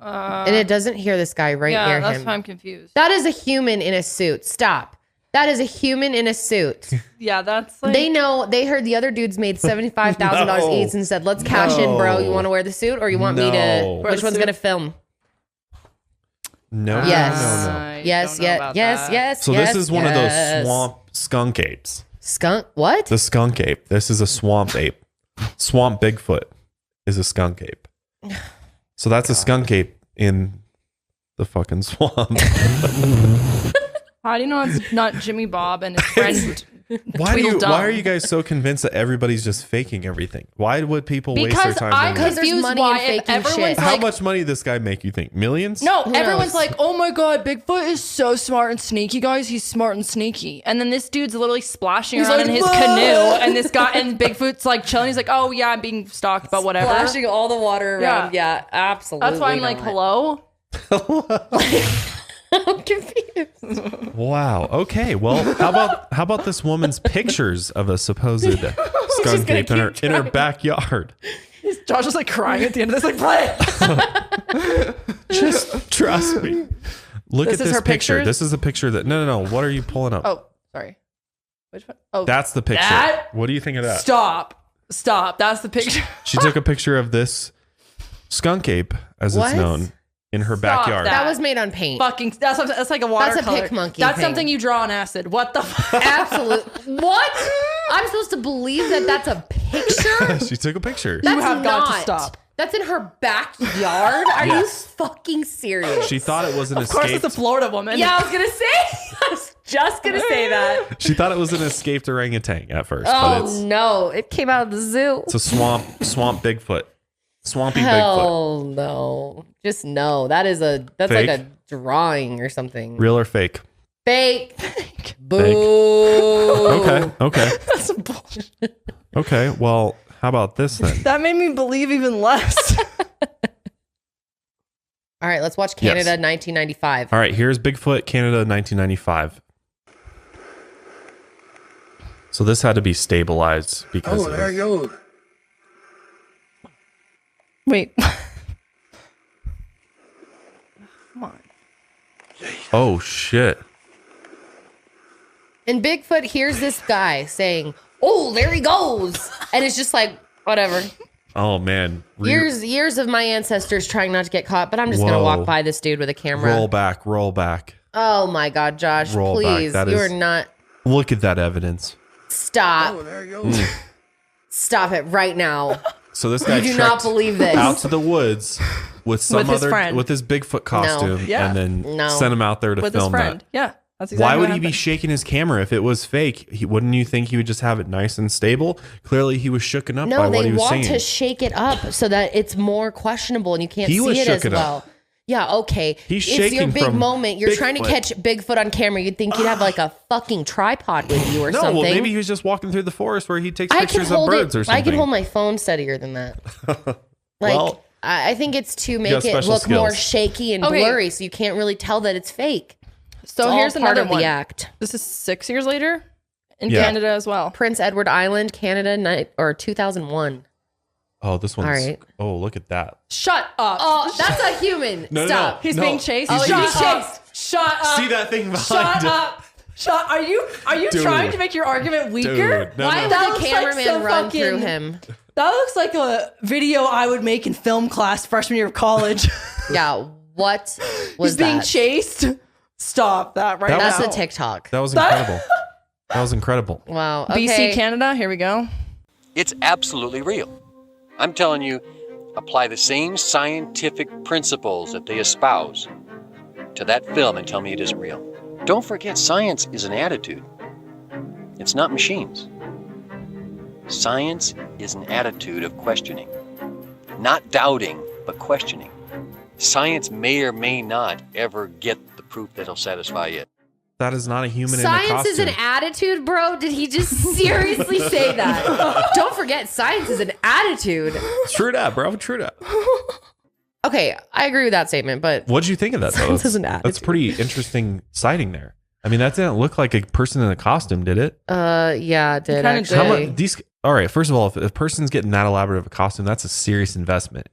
And it doesn't hear this guy right near him. Yeah, that's why I'm confused. That is a human in a suit. Stop. That is a human in a suit. Yeah, that's like... They heard the other dudes made $75,000 each and said, let's cash in, bro. You want to wear the suit or you want me to... Which one's going to film? No. Yes. No. Yes. So this is one of those swamp skunk apes. Skunk? What? The skunk ape. This is a swamp ape. Swamp Bigfoot is a skunk ape. So that's a skunk ape in the fucking swamp. How do you know it's not Jimmy Bob and his friend Why are you guys so convinced that everybody's just faking everything? Why would people waste their time I'm doing that? confused why if everyone's How like, much money did this guy make, you think? Millions? no, Who everyone's knows? like, oh my God, Bigfoot is so smart and sneaky, guys. He's smart and sneaky. And then this dude's literally splashing around in his canoe. And this guy, and Bigfoot's like chilling. He's like, oh yeah, I'm being stalked, but whatever. Splashing all the water around. Yeah, absolutely. That's why I'm like, hello? I'm confused. Wow. Okay. Well, how about this woman's pictures of a supposed skunk ape in her backyard? Josh was like crying at the end of this, like, play it. Just trust me. Look This at is this her picture. pictures? This is a picture that no. What are you pulling up? Oh, sorry. Which one? Oh, That's the picture. that? What do you think of that? Stop. That's the picture. She took a picture of this skunk ape, as What? it's known, in her backyard. that. That was made on paint. Fucking, that's like a watercolor. pick monkey That's thing. something you draw on acid. What the fuck? Absolutely. What? I'm supposed to believe that that's a picture? She took a picture. That's have got to not. stop. That's in her backyard? Are you Yes. fucking serious? She thought it was an Of course, escaped. it's a Florida woman. Yeah, I was gonna say. I was just gonna say that. She thought it was an escaped orangutan at first, but Oh no! It came out of the zoo. it's a swamp Bigfoot, swampy Bigfoot. Hell no! Just no. That's Fake? like a drawing or something. Real or fake? Fake. Boo. Okay. That's some bullshit. Okay. Well, how about this then? That made me believe even less. All right, let's watch Canada Yes. 1995. All right, here's Bigfoot, Canada, 1995. So this had to be stabilized because. Oh, there you go. Wait. Come on. Oh shit! And Bigfoot hears this guy saying, "Oh, there he goes," and it's just like whatever. Oh man! Years of my ancestors trying not to get caught, but I'm just gonna Whoa. walk by this dude with a camera. Roll back. Oh my God, Josh! Roll back. Please, That you is- are not. Look at that evidence. Stop! Oh, there you go. Stop it right now! So this guy You do not trekked believe this. out to the woods with some With his other friend. with his Bigfoot costume, Yeah. and then No. sent him out there to With his film friend. that. Yeah. That's exactly Why would what he be happened. shaking his camera if it was fake? Wouldn't you think he would just have it nice and stable? Clearly, he was shooken up by No, what they he was want saying. to shake it up so that it's more questionable and you can't He was see it as shooken up. well. Yeah, okay. He's it's your shaking big from moment. You're trying to Bigfoot. catch Bigfoot on camera. You'd think you'd have like a fucking tripod with you or No, something. well, maybe he was just walking through the forest where he takes I can pictures of hold birds it. or something. I can hold my phone steadier than that. Like, Well, I think it's to got make it special look more skills. shaky and Okay. blurry, so you can't really tell that it's fake. So It's all here's part another of one. the act. This is 6 years later in Yeah. Canada as well. Prince Edward Island, Canada, 2001. oh, this one's. All right. Oh, look at that. Shut up. Oh, that's a human. No, no, Stop. no. He's being chased. He's Shut being up. chased. Shut up. See that thing behind Shut him? up. Are you Dude. trying to make your argument weaker? Dude, no, Why no. That would looks the like cameraman some run fucking- through him? That looks like a video I would make in film class freshman year of college. Yeah, what was He's being that? chased. Stop that right That's now. a TikTok. That was incredible. That was incredible. Wow. Okay. BC, Canada. Here we go. It's absolutely real. I'm telling you, apply the same scientific principles that they espouse to that film and tell me it isn't real. Don't forget, science is an attitude. It's not machines. Science is an attitude of questioning. Not doubting, but questioning. Science may or may not ever get the proof that'll satisfy it. That is not a human Science in a costume. is an attitude, bro. Did he just seriously say that? Don't forget, science is an attitude. True that, bro. True that. Okay, I agree with that statement, but What'd you think of that, though? Science is an That's attitude. pretty interesting sighting there. I mean, that didn't look like a person in a costume, did it? yeah, it did Kinda actually. How much? All right. First of all, if a person's getting that elaborate of a costume, that's a serious investment.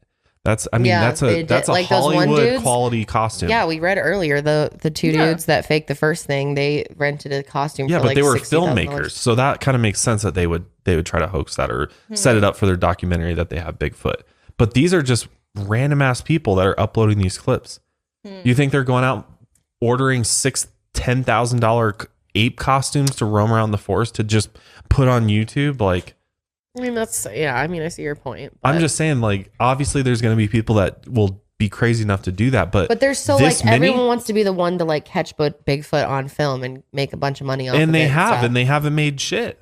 That's Yeah, that's they a did- that's a like those one Hollywood dudes? quality costume. Yeah, we read earlier the two Yeah. dudes that faked the first thing. They rented a costume. Yeah, for but like they were $60,000. filmmakers, so that kind of makes sense that they would try to hoax that or set it up for their documentary that they have Bigfoot. But these are just random ass people that are uploading these clips. You think they're going out ordering $10,000 ape costumes to roam around the forest to just put on YouTube? Like, I mean, I see your point. I'm but- just saying, like, obviously there's going to be people that will be crazy enough to do that. But they're so like everyone wants to be the one to like catch Bigfoot on film and make a bunch of money off. And of they it have, and they haven't made shit.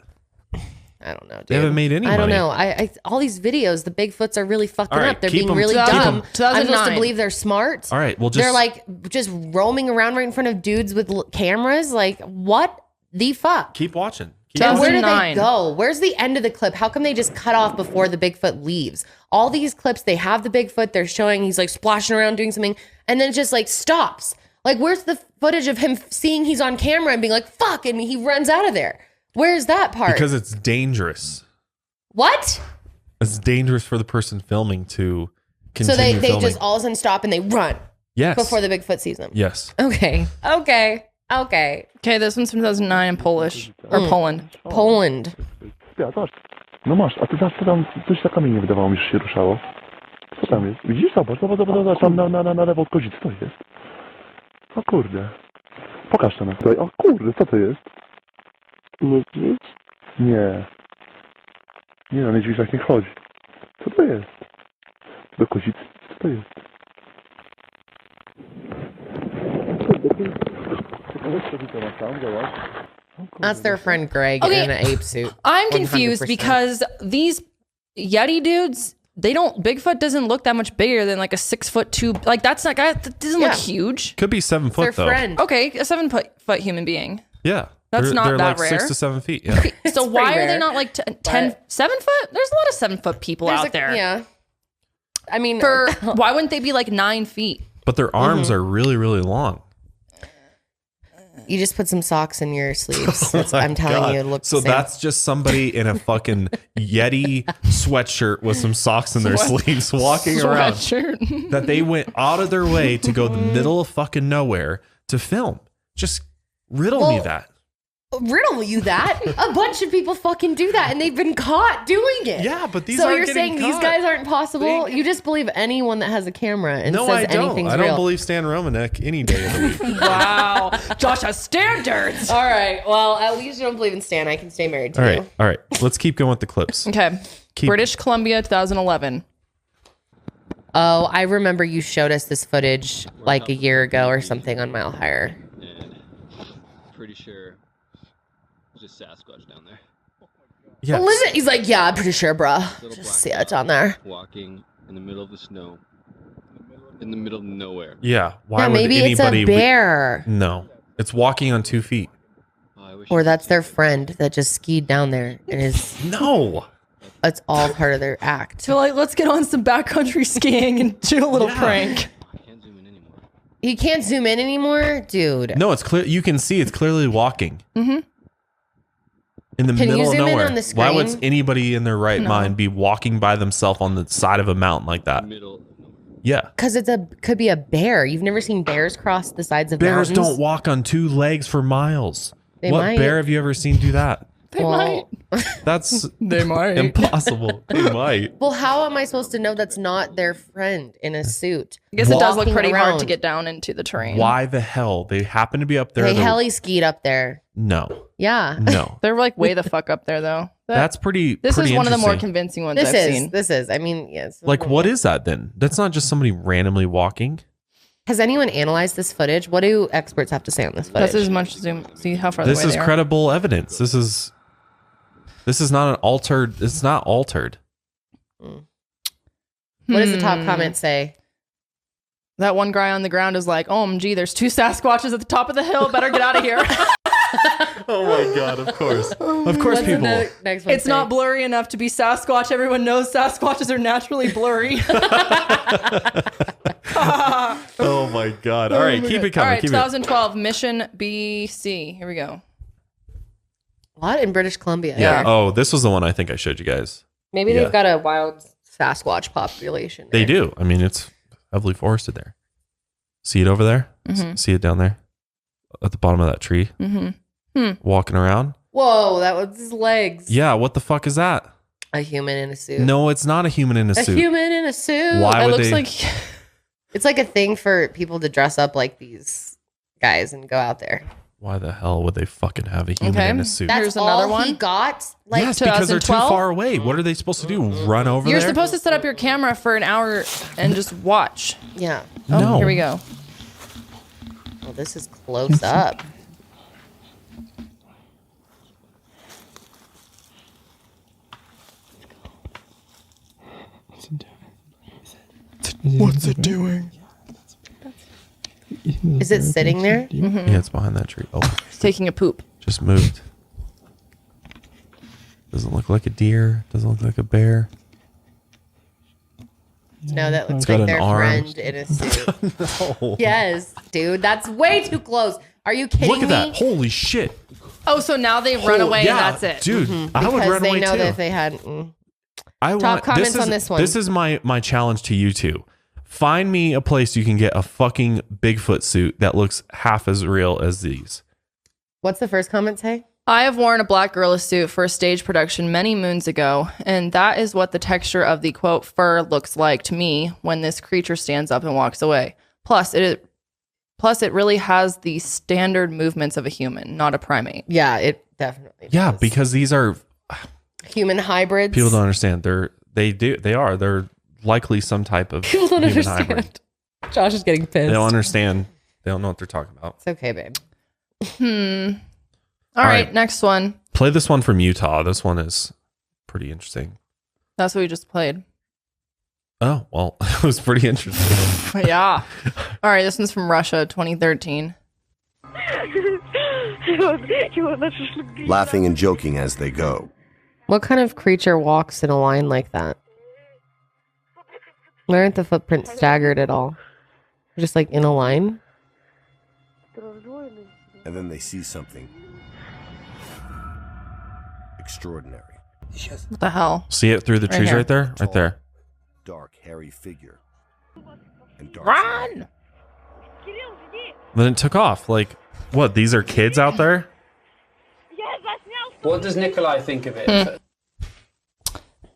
I don't know. Dude. They haven't made any I don't money. know. I all these videos, the Bigfoots are really fucking All right, up. They're keep being them- really keep dumb. them. I'm supposed to believe they're smart. All right, well, they're like just roaming around right in front of dudes with cameras. Like what the fuck? Keep watching. And where do they go? Where's the end of the clip? How come they just cut off before the Bigfoot leaves? All these clips, they have the Bigfoot. They're showing he's like splashing around doing something, and then it just like stops. Like where's the footage of him seeing he's on camera and being like fuck, and he runs out of there? Where's that part? Because it's dangerous. What? It's dangerous for the person filming to continue So they filming. just all of a sudden stop and they run. Yes. Before the Bigfoot sees them. Yes. Okay. Okay, this one's from 2009 in Polish. Or Poland. Poland. No masz, a ty zawsze tam coś za kamieniem wydawało mi, że się ruszało. Co tam jest? Widzisz? Zobacz, tam na lewo od kozicy, co jest? O kurde. Pokaż to na tutaj. O kurde, co to jest? Niedźwiedź? Nie. Nie no, niedźwiedź tak nie chodzi. Co to jest? Do kozicy? Co to jest? That's their friend Greg Okay, in an ape suit. I'm confused 100%. because these Yeti dudes, Bigfoot doesn't look that much bigger than like a 6'2". Like that doesn't look huge. Could be 7 foot though. Okay, a 7 foot human being. Yeah. That's they're, not they're that like rare. 6 to 7 feet. Yeah. Okay, so why pretty are they rare, not like 10, 7 foot? There's a lot of 7 foot people There's out there. Yeah. I mean, why wouldn't they be like 9 feet? But their arms are really, really long. you just put some socks in your sleeves. Oh That's, my I'm telling God. you, it looks so the same. that's just somebody in a fucking Yeti sweatshirt with some socks in their sleeves walking around. That they went out of their way to go the middle of fucking nowhere to film. Just riddle me that. Riddle you that. A bunch of people fucking do that, and they've been caught doing it. Yeah, but these so aren't you're getting saying these caught. guys aren't possible? You just believe anyone that has a camera and No, says I don't. anything's I don't real. believe Stan Romanek any day of the week. Wow. Josh has standards. All right. Well, at least you don't believe in Stan. I can stay married to All you. right. All right. Let's keep going with the clips. Okay. British Columbia, 2011. Oh, I remember you showed us this footage like a year ago or something on Mile Higher. Pretty sure just Sasquatch down there. Yes. Well, listen, he's like, yeah, I'm pretty sure, bruh. Just see it on there. Walking in the middle of the snow, in the middle of nowhere. Yeah. Why Yeah, would maybe it's a anybody bear. No. It's walking on 2 feet. Or that's their friend that just skied down there and is No. It's all part of their act. So like, let's get on some backcountry skiing and do a little prank. You can't zoom in anymore, dude. No, it's clear. You can see it's clearly walking. Mm-hmm. In the Can you middle of zoom in nowhere. on the Why would screen? anybody in their right No. mind be walking by themselves on the side of a mountain like that? Yeah. Because could be a bear. You've never seen bears cross the sides of Bears mountains? don't walk on 2 legs for miles. They what might. bear have you ever seen do that? They might. That's they might. Impossible. They might. Well, how am I supposed to know that's not their friend in a suit? I guess it does look walking pretty hard to around? get down into the terrain. Why the hell? They happen to be up there. They They're- heli skied up there. No. Yeah. No. They're like way the fuck up there though. That's pretty. This pretty is one of the more interesting. convincing ones This I've is. seen. This is. I mean, yes. Like, what is that then? That's not just somebody randomly walking. Has anyone analyzed this footage? What do experts have to say on this footage? That's as much zoom. See how far This away is they are. credible evidence. This is not an altered. It's not altered. What does the top Hmm. comment say? That one guy on the ground is like, OMG, there's 2 Sasquatches at the top of the hill. Better get out of here. Oh my God, of course. Of course, What's the people. next one It's say? not blurry enough to be Sasquatch. Everyone knows Sasquatches are naturally blurry. Oh my God. All right, keep it coming. All right, keep 2012, Mission BC. Here we go. What? In British Columbia? it. Yeah. Oh, this was the one I think I showed you guys. Maybe Yeah. they've got a wild Sasquatch population. They do. I mean, it's heavily forested there. See it over there? Mhm. See it down there? At the bottom of that tree? Walking around? Whoa, that was his legs. Yeah, what the fuck is that? A human in a suit. No, it's not a human in a A suit. human in a suit. Why It would looks they- like it's like a thing for people to dress up like these guys and go out there. Why the hell would they fucking have a human in a suit? That's Here's another all one. he got. Like Yes, because they're too 2012? far away. What are they supposed to do? Run over You're there? supposed to set up your camera for an hour and just watch. Yeah. Oh, No. here we go. Well, this is close up. What's it doing? Is it sitting there? Mm-hmm. Yeah, it's behind that tree. Oh, It's taking a poop. just moved. Doesn't look like a deer. Doesn't look like a bear. No, that looks It's got like an their arm. friend in a suit. No. Yes, dude, that's way too close. Are you kidding Look at me? that. Holy shit. Oh, so now they run away yeah, and that's it. Dude, I would Because run they away know too. that if they had. I Top comments on this one. This is my challenge to you two. Find me a place you can get a fucking Bigfoot suit that looks half as real as these. What's the first comment say? I have worn a black gorilla suit for a stage production many moons ago, and that is what the texture of the quote fur looks like to me when this creature stands up and walks away. Plus it really has the standard movements of a human, not a primate. Yeah, it definitely. Yeah, because these are Human hybrids. people don't understand. They're likely some type of People don't human understand. hybrid. Josh is getting pissed. They don't understand. They don't know what they're talking about. It's okay, babe. All right, next one. Play this one from Utah. This one is pretty interesting. That's what we just played. Oh, well, it was pretty interesting. Yeah. All right, this one's from Russia, 2013. Laughing and joking as they go. What kind of creature walks in a line like that? Why aren't the footprints staggered at all? They're just like in a line. And then they see something extraordinary. What the hell? See it through the trees here. right there? Right there. Dark, hairy figure. And dark Run! Then it took off. Like, what? These are kids out there? What does Nikolai think of it?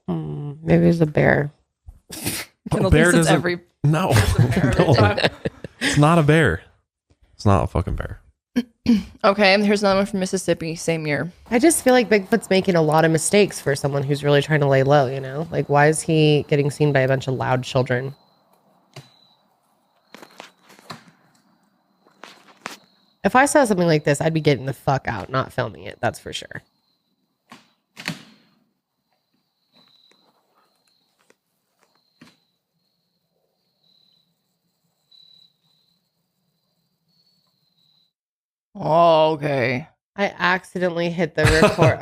Maybe it's a bear. Kendall bear thinks it's doesn't. every- No, no. It's not a bear. It's not a fucking bear. Okay, here's another one from Mississippi, same year. I just feel like Bigfoot's making a lot of mistakes for someone who's really trying to lay low, you know? Like, why is he getting seen by a bunch of loud children? If I saw something like this, I'd be getting the fuck out, not filming it. That's for sure. Oh, okay. I accidentally hit the record.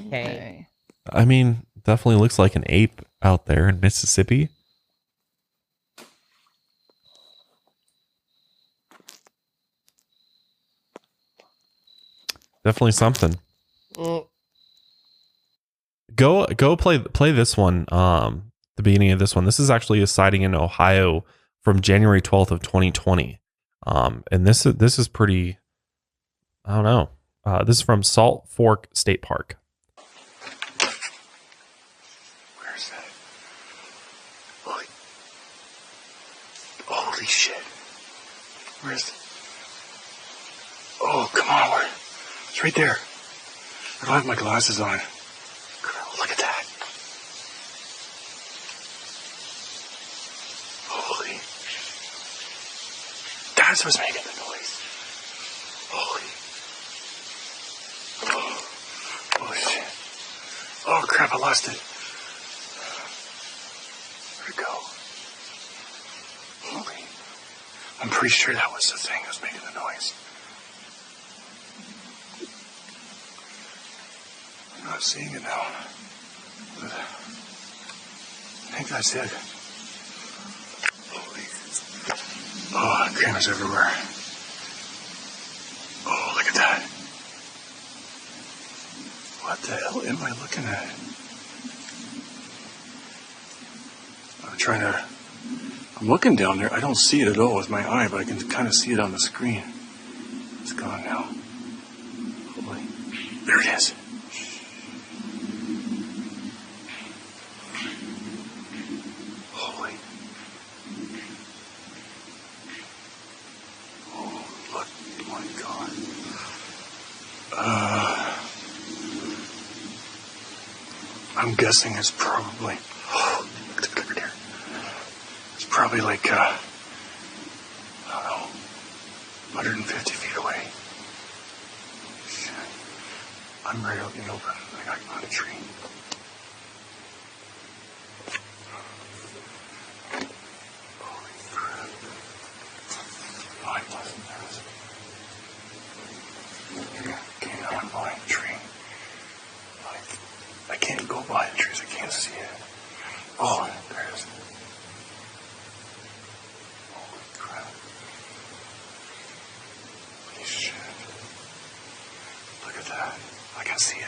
Okay. I mean, definitely looks like an ape out there in Mississippi. Definitely something. Go play this one. The beginning of this one. This is actually a sighting in Ohio from January 12th of 2020. And this is pretty. I don't know. This is from Salt Fork State Park. Where's that? Holy shit. Where's the... Oh, come on. Where? It's right there. I don't have my glasses on. Look at that. Holy. That's what's making the noise. Holy. Holy shit. Oh crap, I lost it. Where'd it go? Holy. I'm pretty sure that was the thing that was making the noise. I'm not seeing it now. But I think that's it. Holy. Oh, cameras everywhere. Oh, look at that. What the hell am I looking at? I'm looking down there. I don't see it at all with my eye, but I can kind of see it on the screen. It's gone now. Holy. There it is. Holy. Oh, look. My God. I'm guessing it's probably, it's probably like, I don't know, 150 feet away. Shit. I'm right out in the open. I got on a tree. Holy crap. Oh, I wasn't there. Can't go by the tree. I can't go by the trees. I can't see it. Oh, there it is. Holy crap. Holy shit. Look at that. I can see it.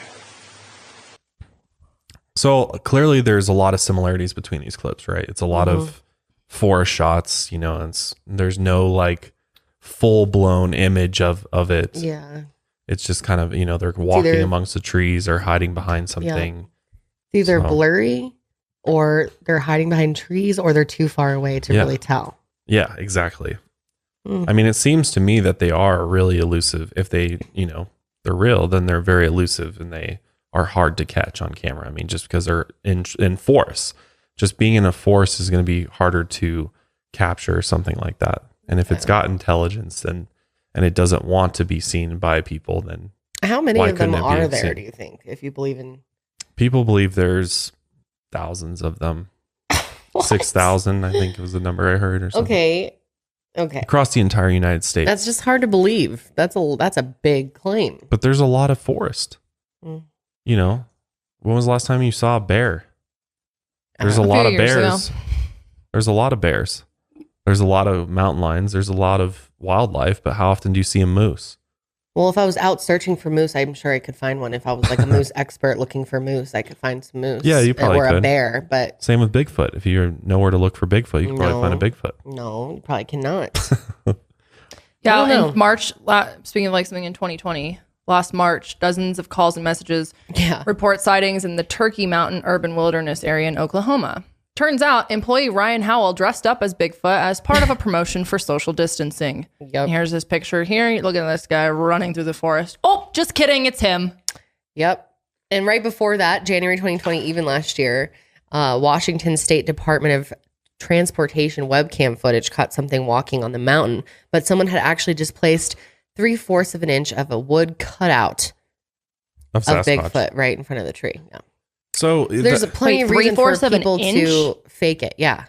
So clearly there's a lot of similarities between these clips, right? It's a lot of forest shots, you know, there's no like full blown image of it. Yeah. It's just kind of, you know, they're walking amongst the trees or hiding behind something. Yeah. It's either blurry or they're hiding behind trees or they're too far away to really tell. Yeah, exactly. I mean, it seems to me that they are really elusive. If they, you know, they're real, then they're very elusive and they are hard to catch on camera. I mean, just because they're in forests, just being in a forest is going to be harder to capture or something like that. And if it's got intelligence and it doesn't want to be seen by people, then how many of them are there, do you think, if you believe in? People believe there's thousands of them. 6,000, I think was the number I heard or something. Okay. Across the entire United States. That's just hard to believe. That's a big claim. But there's a lot of forest. You know, when was the last time you saw a bear? There's a lot of bears. There's a lot of bears. There's a lot of mountain lions. There's a lot of wildlife, but how often do you see a moose? Well, if I was out searching for moose, I'm sure I could find one. If I was like a moose expert looking for moose, I could find some moose. Yeah, you probably could. Or a bear, but... Same with Bigfoot. If you know where to look for Bigfoot, you can probably find a Bigfoot. No, you probably cannot. Yeah, in March, speaking of like something in 2020, last March, dozens of calls and messages report sightings in the Turkey Mountain urban wilderness area in Oklahoma. Turns out employee Ryan Howell dressed up as Bigfoot as part of a promotion for social distancing. And here's this picture here. Look at this guy running through the forest. Oh, just kidding. It's him. Yep. And right before that, January 2020, even last year, Washington State Department of Transportation webcam footage caught something walking on the mountain, but someone had actually just placed 3/4 of an inch of a wood cutout of Bigfoot right in front of the tree. Yeah. So there's plenty of reason for people to fake it. Yeah.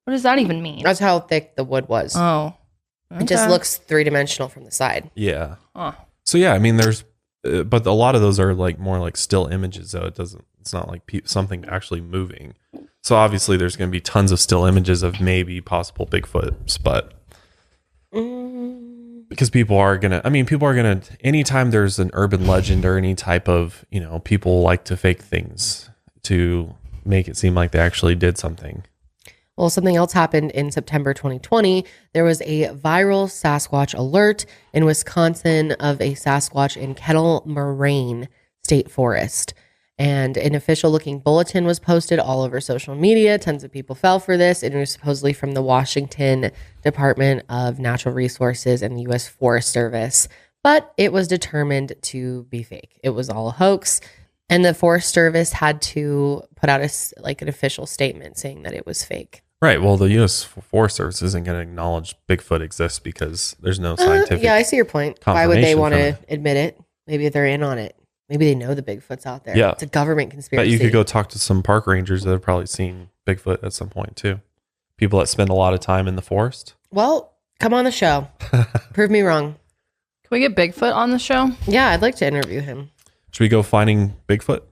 What does that even mean? That's how thick the wood was. Oh. It just looks 3-dimensional from the side. Yeah. So yeah, I mean, there's, but a lot of those are like more like still images, though. It's not like something actually moving. So obviously there's going to be tons of still images of maybe possible Bigfoots, but because people are going to, anytime there's an urban legend or any type of, you know, people like to fake things to make it seem like they actually did something. Well, something else happened in September 2020. There was a viral Sasquatch alert in Wisconsin of a Sasquatch in Kendall Moraine State Forest. And an official looking bulletin was posted all over social media. Tons of people fell for this. It was supposedly from the Washington Department of Natural Resources and the U.S. Forest Service. But it was determined to be fake. It was all a hoax. And the Forest Service had to put out an official statement saying that it was fake. Right. Well, the U.S. Forest Service isn't going to acknowledge Bigfoot exists because there's no scientific. Yeah, I see your point. Why would they want to admit it? Maybe they're in on it. Maybe they know the Bigfoot's out there. Yeah. It's a government conspiracy. But you could go talk to some park rangers that have probably seen Bigfoot at some point too. People that spend a lot of time in the forest. Well, come on the show. Prove me wrong. Can we get Bigfoot on the show? Yeah, I'd like to interview him. Should we go finding Bigfoot?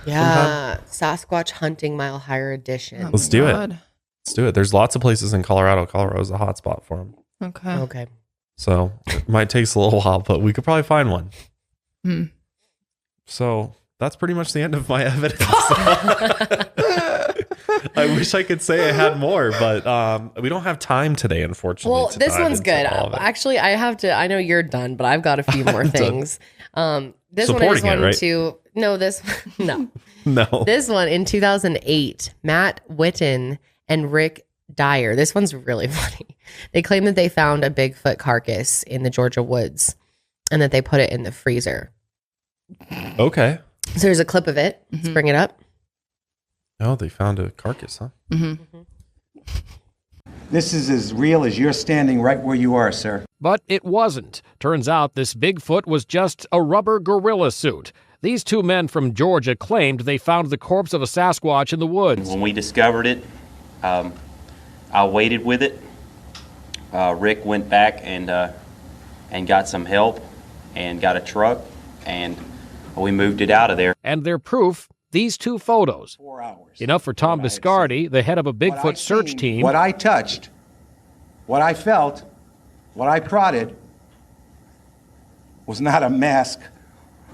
Yeah. Sasquatch Hunting Mile Higher Edition. Let's do it. Let's do it. There's lots of places in Colorado. Colorado's a hot spot for them. Okay. So it might take us a little while, but we could probably find one. So that's pretty much the end of my evidence. I wish I could say I had more, but we don't have time today, unfortunately. Well, this one's good. Actually, I know you're done, but I've got a few more things. This Supporting one I just wanted right? to no. No. This one in 2008, Matt Witten and Rick Dyer. This one's really funny. They claim that they found a Bigfoot carcass in the Georgia woods and that they put it in the freezer. Okay. So there's a clip of it. Let's bring it up. Oh, they found a carcass, huh? This is as real as you're standing right where you are, sir. But it wasn't. Turns out this Bigfoot was just a rubber gorilla suit. These two men from Georgia claimed they found the corpse of a Sasquatch in the woods. When we discovered it, I waited with it. Rick went back and got some help and got a truck, and we moved it out of there. And their proof, these two photos. 4 hours. Enough for Tom Biscardi, the head of a Bigfoot search team. What I touched, what I felt, what I prodded was not a mask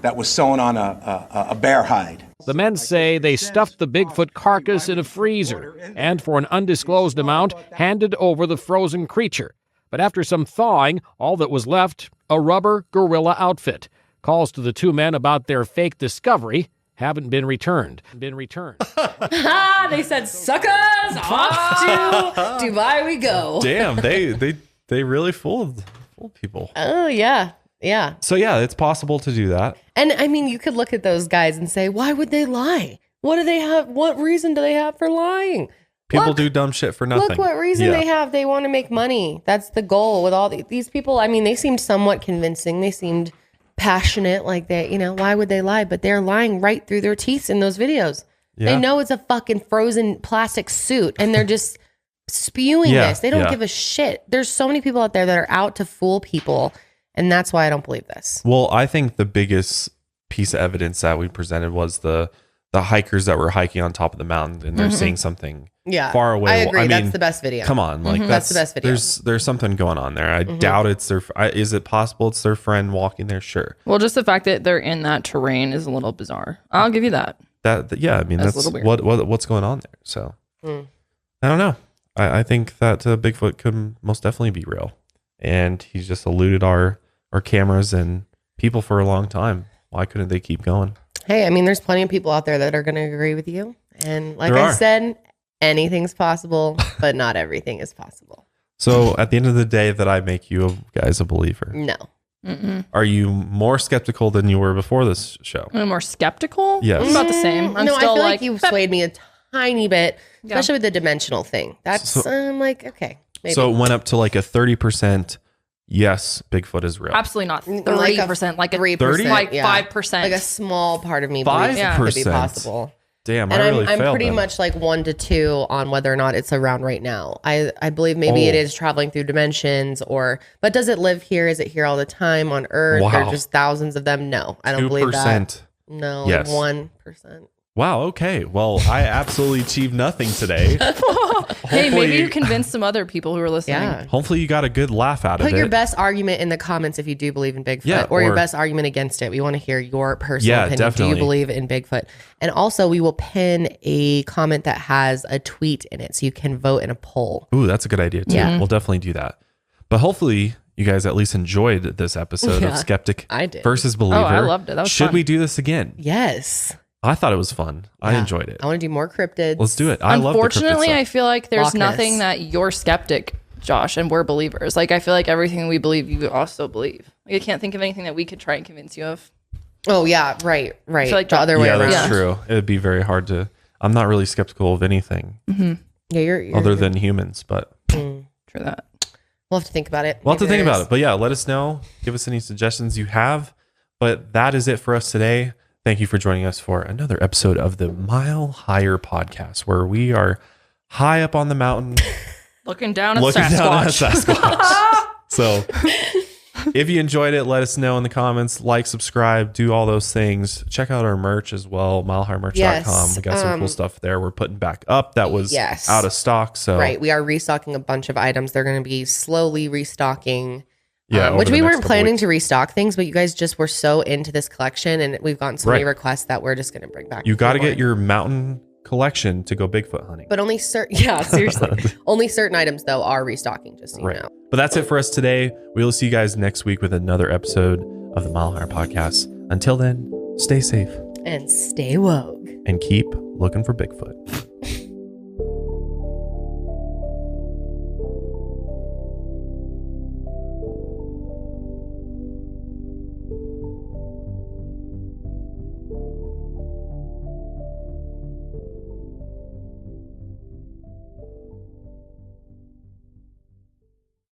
that was sewn on a bear hide. The men say they stuffed the Bigfoot carcass in a freezer and, for an undisclosed amount, handed over the frozen creature. But after some thawing, all that was left, a rubber gorilla outfit. Calls to the two men about their fake discovery haven't been returned. They said, suckers, off to Dubai we go. Damn, they really fooled people. Oh, yeah. Yeah. So yeah, it's possible to do that. And I mean, you could look at those guys and say, why would they lie? What do they have? What reason do they have for lying? People do dumb shit for nothing. Look what reason they have. They want to make money. That's the goal with all these people. I mean, they seemed somewhat convincing. They seemed passionate, like they, why would they lie? But they're lying right through their teeth in those videos. Yeah. They know it's a fucking frozen plastic suit and they're just spewing this. They don't give a shit. There's so many people out there that are out to fool people. And that's why I don't believe this. Well, I think the biggest piece of evidence that we presented was the hikers that were hiking on top of the mountain and they're seeing something far away. I agree. That's the best video. Come on. Like that's the best video. There's something going on there. I doubt it's their, is it possible it's their friend walking there? Sure. Well, just the fact that they're in that terrain is a little bizarre. I'll give you that. Yeah. I mean, that's a little weird. What's going on there. So I don't know. I think that Bigfoot could most definitely be real. And he's just eluded our cameras and people for a long time. Why couldn't they keep going? Hey, I mean, there's plenty of people out there that are going to agree with you. And like I said, anything's possible, but not everything is possible. So at the end of the day, that I make you guys a believer? No. Are you more skeptical than you were before this show? I'm more skeptical? Yes. I'm about the same. I'm still I feel like you swayed me a tiny bit, especially with the dimensional thing. That's I'm like, okay. Maybe. So it went up to like a 30%. Yes, Bigfoot is real. Absolutely not 30%, like a 3%, like 5%, like a small part of me believes it could be possible. Damn, and I really I'm failed pretty then. much like 1 to 2 on whether or not it's around right now. I believe maybe it is traveling through dimensions, but does it live here? Is it here all the time on Earth? Wow. Or just thousands of them? No, I don't believe that. No, yes. 1%. Wow. Okay. Well, I absolutely achieved nothing today. Hey, maybe you convinced some other people who are listening. Yeah. Hopefully you got a good laugh out of it. Put your best argument in the comments if you do believe in Bigfoot, or your best argument against it. We want to hear your personal opinion. Definitely. Do you believe in Bigfoot? And also, we will pin a comment that has a tweet in it so you can vote in a poll. Ooh, that's a good idea too. Yeah. We'll definitely do that. But hopefully you guys at least enjoyed this episode of Skeptic versus Believer. Oh, I loved it. That was Should fun. we do this again? Yes. I thought it was fun. I enjoyed it. I want to do more cryptids. Let's do it. I love the cryptid Unfortunately, stuff. I feel like there's Loch Ness. nothing that you're skeptic, Josh, and we're believers. Like, I feel like everything we believe, you also believe. Like, I can't think of anything that we could try and convince you of. Oh, yeah. Right. I feel like the other way around. That's true. It'd be very hard to. I'm not really skeptical of anything Yeah, you're other than humans, but True that. We'll have to think about it. we'll have to Maybe think there about is. it. But yeah, let us know. Give us any suggestions you have. But that is it for us today. Thank you for joining us for another episode of the Mile Higher Podcast, where we are high up on the mountain Looking down at looking Sasquatch. down at Sasquatch. So if you enjoyed it, let us know in the comments. Like, subscribe, do all those things. Check out our merch as well, milehighermerch.com. Yes, We got some cool stuff there. We're putting back up. That was out of stock. So Right. We are restocking a bunch of items. They're going to be slowly restocking. Yeah, over which the we next weren't couple planning weeks. to restock things, but you guys just were so into this collection, and we've gotten so many requests that we're just going to bring back. You got to more. get your mountain collection to go Bigfoot hunting. But only certain, yeah, seriously. Only certain items, though, are restocking, just so you know. But that's it for us today. We will see you guys next week with another episode of the Mile Higher Podcast. Until then, stay safe And stay woke. and keep looking for Bigfoot.